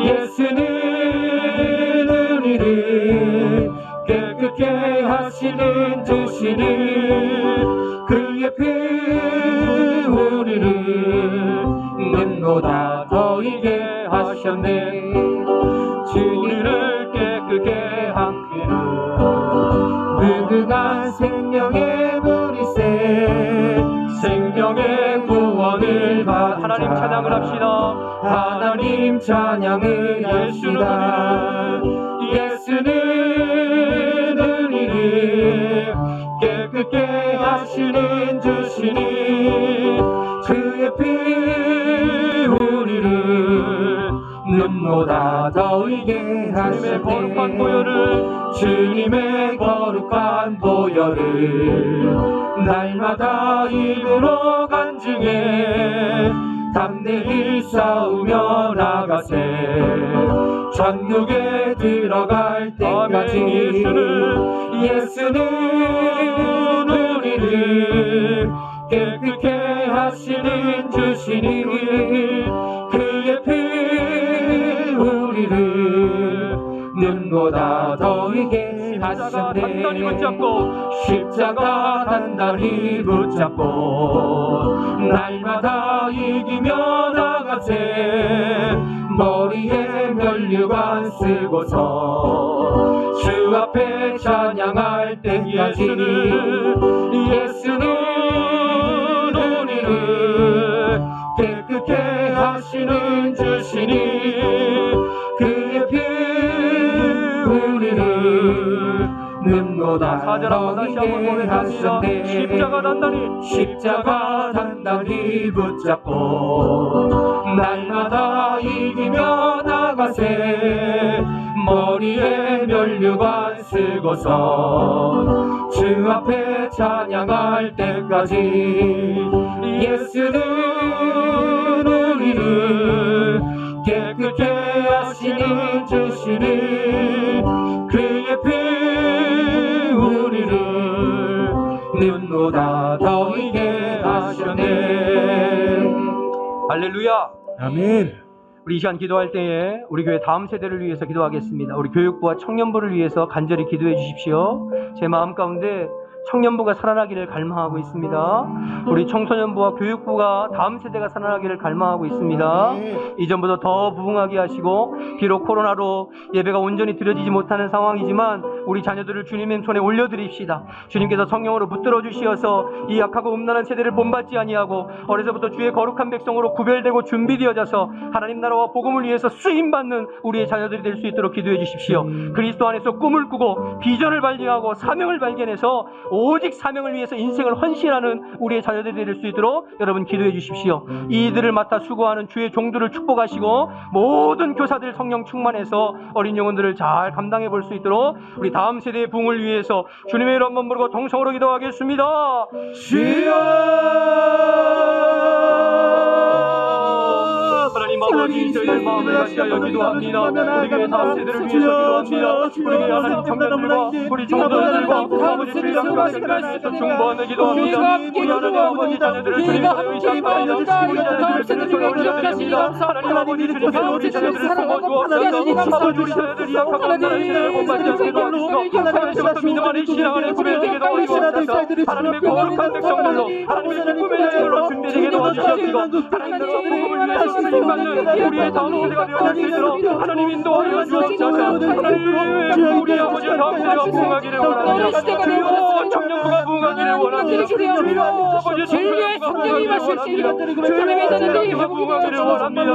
예수는 우리를 깨끗게 하시는 주시는 그의 피 우리를 눈보다 더 이게 하셨네. 주님을 깨끗게 한 그는 무궁한 생명의 물이새 생명의 구원을 받은 하나님 찬양을 합시다. 하나님 찬양을 합시다. 예수는 우리를 깨끗게 하시는 하나님의 거룩한 보혈을 주님의 거룩한 보혈을 날마다 입으로 간증해 담대히 싸우며 나가세 천국에 들어갈 때까지 예수는 우리를 깨끗게 하시는 주시니 그의 피 우리를 눈보다 더이게 하셨네 십자가 단단히 붙잡고 날마다 이기며 나가세 머리에 면류관 쓰고서 주 앞에 찬양할 때까지 예수는 우리를 깨끗게 하시는 주시니 그의 피 우리를 눈보다 더이게 하셨네 십자가 단단히 붙잡고 날마다 이기며 나가세 머리에 면류관 쓰고서 주 앞에 찬양할 때까지 예수는 우리를 깨끗게 하시는 주시니 그의 피 우리를 눈보다 더이게 하셨네. 할렐루야. 아멘. 우리 이 시간 기도할 때에 우리 교회 다음 세대를 위해서 기도하겠습니다. 우리 교육부와 청년부를 위해서 간절히 기도해 주십시오. 제 마음 가운데 청년부가 살아나기를 갈망하고 있습니다. 우리 청소년부와 교육부가 다음 세대가 살아나기를 갈망하고 있습니다. 이전보다 더 부흥하게 하시고 비록 코로나로 예배가 온전히 드려지지 못하는 상황이지만 우리 자녀들을 주님의 손에 올려드립시다. 주님께서 성령으로 붙들어 주시어서 이 약하고 음란한 세대를 본받지 아니하고 어려서부터 주의 거룩한 백성으로 구별되고 준비되어져서 하나님 나라와 복음을 위해서 쓰임받는 우리의 자녀들이 될 수 있도록 기도해 주십시오. 그리스도 안에서 꿈을 꾸고 비전을 발견하고 사명을 발견해서 오직 사명을 위해서 인생을 헌신하는 우리의 자녀들이 될 수 있도록 여러분 기도해 주십시오. 이들을 맡아 수고하는 주의 종들을 축복하시고 모든 교사들 성령 충만해서 어린 영혼들을 잘 감당해 볼 수 있도록 우리 다음 세대의 부흥을 위해서 주님의 이름 한번 부르고 동성으로 기도하겠습니다. 주여 하나님 아버지 저희들 마음을 같이하여 기도합니다. 우리 교회 다음 세대를 위해서 기도합니다. 우리 교회 하나님 청년들과 우리 청소년들과 아버지 주의 함께하시기 위해서 중보하며 기도합니다. 우리 하나님 아버지 자녀들을 주님께서 의지하여 우리 자녀들을 주님께서 올려드립니다. 하나님 아버지 주님께서 우리 자녀들을 품어주옵소서. 아버지 우리 자녀들이 약하고 나라의 신앙을 못 받지 않게 도와주시고 하나님께서부터 믿음 안에 신앙 안에 구별되게 도와주옵소서. 하나님의 거룩한 백성들로 하나님의 꿈의 여행으로 준비되게 도와주시옵시고 하나님께서 복음을 위해서 쓰임받는 우리의 다음 세대가 되어질 수 있도록 하나님 인도하여 주옵소서. 하나님 우리 아버지 다음 세대가 부흥하기를 원합니다. 주여 청년부가 부흥하기를 원합니다. 주여 아버지 청년부가 부흥하기를 원합니다. 주님의 자녀들이 부흥하기를 원합니다.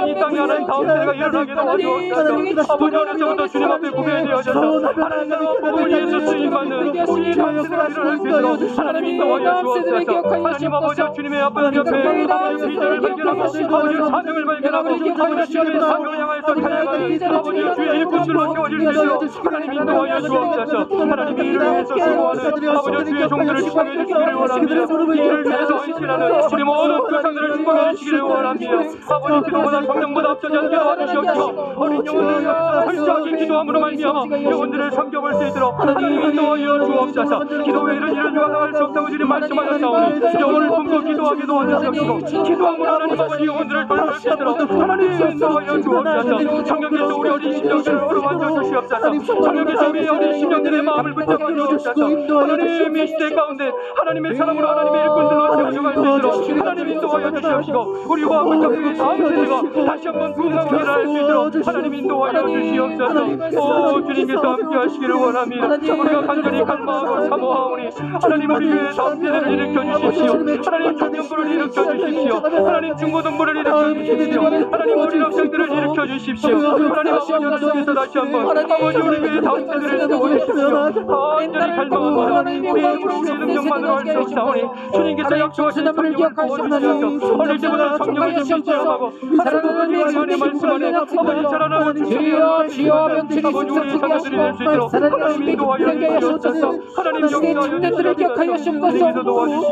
이 땅에 하나님 다음 세대가 일어나게 도와주옵소서. 아버지 어려서부터 주님 앞에 구별되어져서 하나님 나라와 복음을 위해서 쓰임받는 우리의 다음 세대가 일어날 수 있도록 하나님 인도하여 주옵소서. 하나님 아버지 주님의 아버지 옆에 아버지 비전을 발견하고 아버지 사명을 발견하고 아버지 주님의 사명을 향해서 달려가는 아버지 주의 일꾼들로 세워질 수 있도록 하나님 인도하여 주옵소서. 하나님의 일을 위해서 수고하는 아버지 주의 종들을 축복해 주시기를 원합니다. 이 일을 위해서 헌신하는 우리 모든 교사들을 축복해 주시기를 원합니다. 아버지 기도보다 성령보다 앞서지 않게 도와주시옵시고 어린 영혼들을 활성하게 기도함으로 말미암아 영혼들을 섬겨볼 수 있도록 하나님 인도하여 주옵소서. 기도 외에는 이런 일과 나갈 수 없다고 주님 말씀하셨사오니 영혼을 품고 기도하게 도와주시옵시고 기도함으로 하나님 아버지 영혼들을 돌볼 수 있도록 하나님 인도하여 주옵소서. 성령께서 우리 어린 심령들을 어루만져 주시옵소서. 성령께서 우리 어린 심령들의 마음을 붙잡아 주옵소서. 하나님 이 시대 가운데 하나님의 사람으로 하나님의 일꾼들로 세워져갈 수 있도록 하나님 인도하여 주시옵시고 우리와 우리 다음 세대가 다시 한번 부흥하고 일어날 수 있도록 하나님 인도하여 주시옵소서. 오 주님께서 함께 하시기를 원합니다. 우리가 간절히 갈망하고 사모하오니 하나님 우리의 다음 세대를 일으켜 주십시오. 하나님 청년부를 일으켜 주십시오. 하나님 중고등부를 일으켜 주십시오. 주십시오. 하나님 어린 학생들을 일으켜 주십시오. 하나님 아버지 하나님께서 다시 한번 아버지 우리 위해 다음 세대를 세워주십시오. 완전히 갈망하고 하나님 우리 능력만으로 할 수 없사오니 주님께서 약속하신 성령을 부어주셔서 어릴 때부터 성령을 주시옵소서. 사랑하는 하나님의 말씀 안에 아버지 자라나고 주여 주여 면책이 아버지 우리 자녀들이 될 수 있도록 하나님 인도하여 주시옵소서. 하나님 청년들을 기억하여 주옵소서.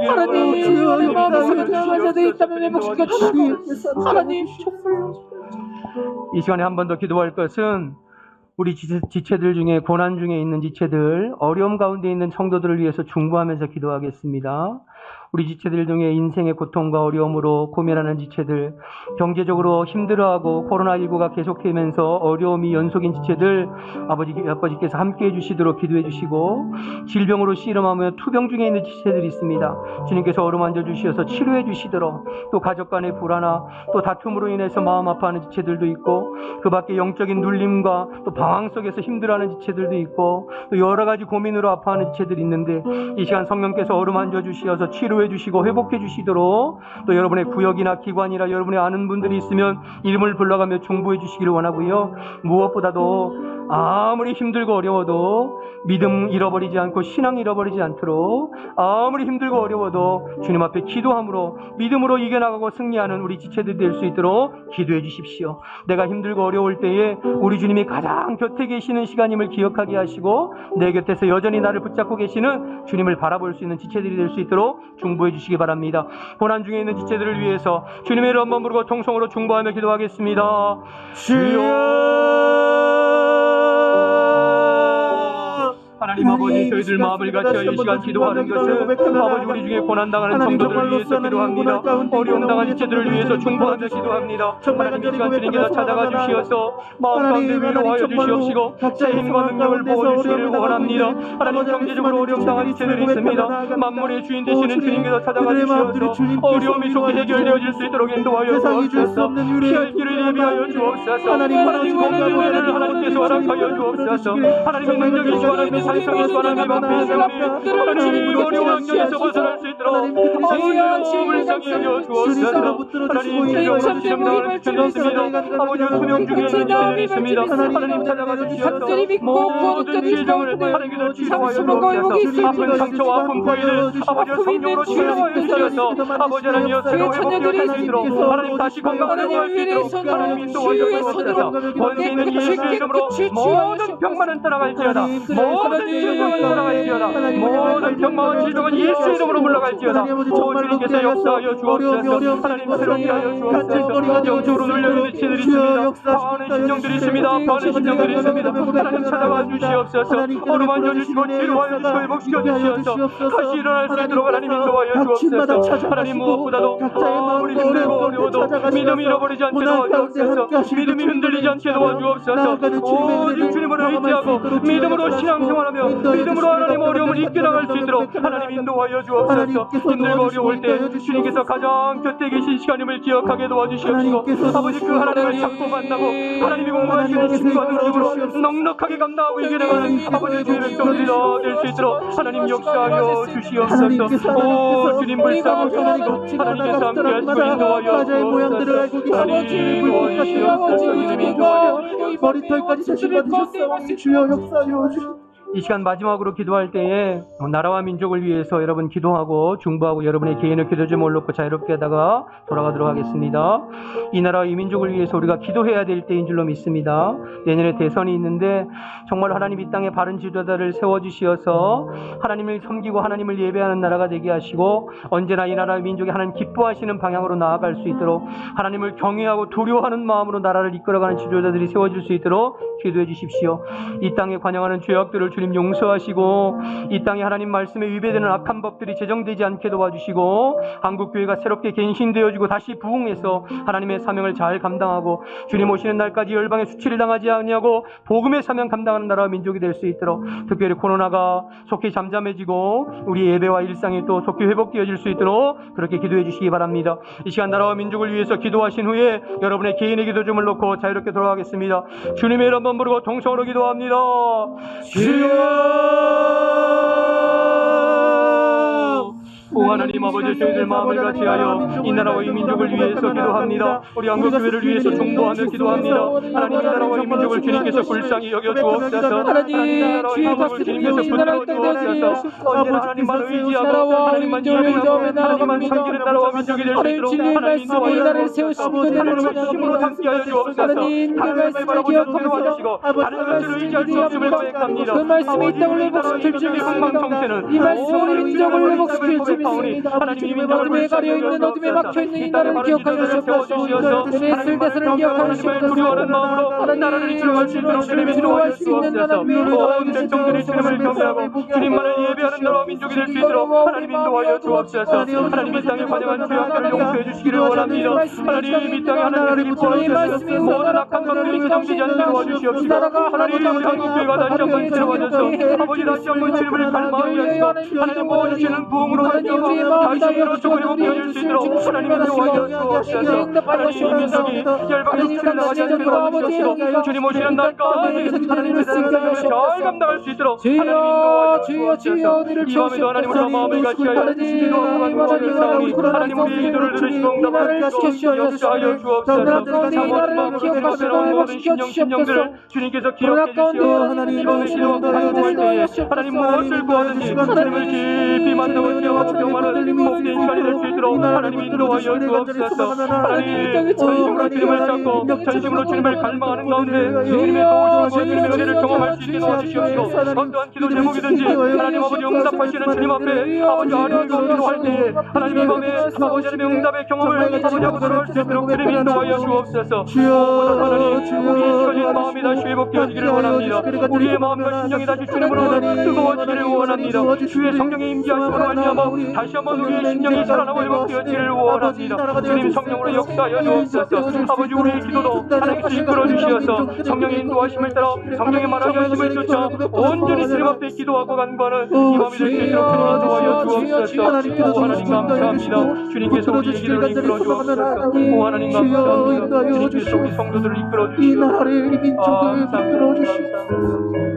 하나님 마음에 생각하는 자들이 있다면 회복시켜 주시고 하나님 이 시간에 한 번 더 기도할 것은 우리 지체들 중에 고난 중에 있는 지체들, 어려움 가운데 있는 성도들을 위해서 중보하면서 기도하겠습니다. 우리 지체들 중에 인생의 고통과 어려움으로 고민하는 지체들, 경제적으로 힘들어하고 코로나19가 계속되면서 어려움이 연속인 지체들 아버지께서 함께해 주시도록 기도해 주시고, 질병으로 씨름하며 투병 중에 있는 지체들이 있습니다. 주님께서 어루만져 주셔서 치료해 주시도록, 또 가족 간의 불화나 또 다툼으로 인해서 마음 아파하는 지체들도 있고, 그 밖에 영적인 눌림과 또 방황 속에서 힘들어하는 지체들도 있고, 또 여러 가지 고민으로 아파하는 지체들이 있는데, 이 시간 성령께서 어루만져 주셔서 치료해 주시고 회복해 주시도록, 또 여러분의 구역이나 기관이나 여러분의 아는 분들이 있으면 이름을 불러가며 중보해 주시기를 원하고요. 무엇보다도 아무리 힘들고 어려워도 믿음 잃어버리지 않고 신앙 잃어버리지 않도록, 아무리 힘들고 어려워도 주님 앞에 기도함으로 믿음으로 이겨나가고 승리하는 우리 지체들이 될 수 있도록 기도해 주십시오. 내가 힘들고 어려울 때에 우리 주님이 가장 곁에 계시는 시간임을 기억하게 하시고, 내 곁에서 여전히 나를 붙잡고 계시는 주님을 바라볼 수 있는 지체들이 될 수 있도록 중보해 주시기 바랍니다. 고난 중에 있는 지체들을 위해서 주님의 이름 한번 부르고 통성으로 중보하며 기도하겠습니다. 주여, 하나님 아버지, 저희들 마음을 같이 이 시간 기도하는 것은 아버지 우리 중에 고난당하는 성도들을 위해서 기도합니다. 어려움당한 지체들을 위해서 중보하며 기도합니다. 하나님 이 시간 주님께서 찾아가 주시어서 마음 가운데 위로하여 주시옵시고 새 힘과 능력을 부어주시기를 원합니다. 하나님 경제적으로 어려움당한 지체들이 있습니다. 만물의 주인 되시는 주님께서 찾아가 주시어서 어려움이 속히 해결되어질 수 있도록 인도하여 주옵소서. 피할 길을 예비하여 주옵소서. 하나님 건강을 하나님께서 허락하여 주옵소서. 하나님의 능력이 주하나님의 살성에서 하나님 앞에 세우니 하나님 어려운 환경에서 벗어날 수 있도록 아버지 상이여 주옵소서. 하나님 지금 시험당을 주셨습니다. 아버지 수명 중에 있는 지체들이 있습니다. 하나님 찾아가 주시어서 모든 질병을 하나님께서 치료하여 주옵소서. 아픈 상처와 아픈 부위를 아버지 성령으로 치료하여 주시어서 아버지 하나님여 새로 회복되어질 수 있도록, 하나님 다시 건강을 회복할 수 있도록 하나님 인도하여 주옵소서. 권세 있는 예수의 이름으로 모든 병만은 떠나갈지어다. 모든 질병은 떠나갈지어다. 모든 병마와 질병은 예수의 이름으로 물러갈지어다. 오 주님께서 역사하여 주옵소서. 하나님 새롭게 하여 주옵소서. 영적으로 눌려있는 지체들이 있습니다. 아파하는 심령들이 있습니다. 아파하는 심령들이 있습니다. 하나님 찾아와 주시옵소서. 어루만져 주시고 치료하여 주시고 회복시켜 주시옵소서. 다시 일어날 수 있도록 하나님 인도하여 주옵소서. 하나님 무엇보다도 아무리 힘들고 어려워도 믿음이 잃어버리지 않게 도와주옵소서. 믿음이 흔들리지 않게 도와주옵소서. 오직 주님을 의지하고 믿음으로 신앙생활하며 믿음으로 하나님 어려움을 이겨나갈 수 있도록 하나님 인도하여 주옵소서. 힘들고 어려울 때 주님께서 가장 곁에 계신 시간임을 기억하게 도와주시옵시고, 아버지 그 하나님을 자꾸 만나고 하나님이 공부하시는 힘과 능력으로 넉넉하게 감당하고 이겨나가는 아버지 주의 백성들이 다 될 수 있도록 하나님 역사하여 주시옵소서. 오 주님 불쌍히 여기시고 하나님께서 함께 하시고 인도하여 주옵소서. 하나님 도와주시옵소서. 머리털까지 세심받으셨사오니 주여 역사하여 주시옵소서. 이 시간 마지막으로 기도할 때에 나라와 민족을 위해서 여러분 기도하고 중보하고 여러분의 개인의 기도 좀 올놓고 자유롭게 하다가 돌아가도록 하겠습니다. 이 나라와 이 민족을 위해서 우리가 기도해야 될 때인 줄로 믿습니다. 내년에 대선이 있는데 정말 하나님 이 땅에 바른 지도자를 세워주시어서 하나님을 섬기고 하나님을 예배하는 나라가 되게 하시고, 언제나 이 나라와 민족이 하나님 기뻐하시는 방향으로 나아갈 수 있도록 하나님을 경외하고 두려워하는 마음으로 나라를 이끌어가는 지도자들이 세워질 수 있도록 기도해 주십시오. 이 땅에 관영하는 죄악들을 주님 용서하시고, 이 땅에 하나님 말씀에 위배되는 악한 법들이 제정되지 않게 도와주시고, 한국교회가 새롭게 갱신되어지고 다시 부흥해서 하나님의 사명을 잘 감당하고 주님 오시는 날까지 열방의 수치를 당하지 아니하고 복음의 사명 감당하는 나라와 민족이 될 수 있도록, 특별히 코로나가 속히 잠잠해지고 우리 예배와 일상이 또 속히 회복되어질 수 있도록 그렇게 기도해 주시기 바랍니다. 이 시간 나라와 민족을 위해서 기도하신 후에 여러분의 개인의 기도 좀 놓고 자유롭게 돌아가겠습니다. 주님의 이름 한번 부르고 동성으로 기도합니다. 주여, 오 오 하나님 아버지 저희들 마음을 같이하여 이 나라와 이 민족을 위해서 기도합니다. 우리 한국교회를 위해서 중보하며 기도합니다. 하나님 이 나라와 이 민족을 주님께서 불쌍히 여겨 주옵소서. 하나님 주의 박수를 위해 이 나라를 땅되어주옵소서. 언제나 하나님만 의지하고 하나님만 예배하고 하나님만 섬기는 나라와 민족이 될 수 있도록 주님의 말씀이 이 나라를 세우시고 하나님을 힘으로 담게 하여 주옵소서. 하나님 그 말씀을 기억하면서 하나님을 의지할 수 없음을 고백합니다. 그 말씀이 이 땅을 회복시킬 줄 믿습니다. 이 말씀으로 민족을 회복시킬 줄 믿습니다. 어둠에 가려있는 어둠에 막혀있는 이 나라를 기억하여 주옵소서. 은혜의 대선을 기억하여 주옵소서. 하나님 주를 두려워할 수 있는 나라 온 백성들이 주님을 경배하고 주님만을 예배하는 나라와 민족이 될 수 있도록 하나님 인도하여 주옵소서. 하나님 이 땅에 관영한 죄악들을 용서해 주시기를 원합니다. 하나님 이 땅에 하나님을 기뻐하시옵소서. 모든 악한 것들이 지정되지 않게 도와주시옵시고 하나님 우리 한국교회가 다시 한번 새로워져서 아버지 다시 한번 주님을 갈망하게 하시고 하나님 모아주시는 부흥으로 다시 일어서고 회복되어질 수 있도록 하나님 인도하여 주옵소서. 하나님 이 민족이 열방에서 출나가지 않게 도와주시옵시고 주님 오시는 날까지 하나님의 사랑을 잘 감당할 수 있도록 주여 주여 주여 은혜를 이 밤에도 하나님 우리가 마음을 같이하여 기도하고 간구하였사오니 하나님 우리의 기도를 들으시고 응답하시고 역사하여 주옵소서. 참으로 기억하시고 모든 신령들을 주님께서 기억해 주시어 이 밤에 기도하고 간구할 때에 하나님 무엇을 구하든지 하나님을 깊이 만나고 기억하고 경험하는 복된 시간이 될 수 있도록 하나님 인도하여 주옵소서. 하나님 전심으로 주님을 찾고 전심으로 주님을 갈망하는 가운데 주님의 도우심과 주님의 은혜를 경험할 수 있게 도와주시옵시고 어떠한 기도 제목이든지 하나님 아버지 응답하시는 주님 앞에 아버지 아뢰고 기도할 때에 하나님 이 밤에 아버지 하나님의 응답의 경험을 아버지 하고 돌아올 수 있도록 주님 인도하여 주옵소서. 무엇보다 하나님 우리의 시커진 마음이 다시 회복되어지기를 원합니다. 우리의 마음과 심령이 다시 주님으로 뜨거워지기를 원합니다. 주의 성령의 임재하심으로 말미암아 다시 한번 우리의 심령이 살아나고 회복되어지기를 원합니다. 주님 성령으로 역사하여 주옵소서. 아버지 우리의 기도도 하나님께서 이끌어 주시어서 성령의 인도하심을 따라 성령의 말하게 하심을 쫓아 온전히 주님 앞에 기도하고 간구하는 이 밤이 될 수 있도록 주님 인도하여 주옵소서. 오 하나님 감사합니다. 주님께서 우리의 길을 이끌어 주옵소서. 오 하나님 감사합니다. 주님께서 우리 성도들을 이끌어 주시옵소서. 감사합니다.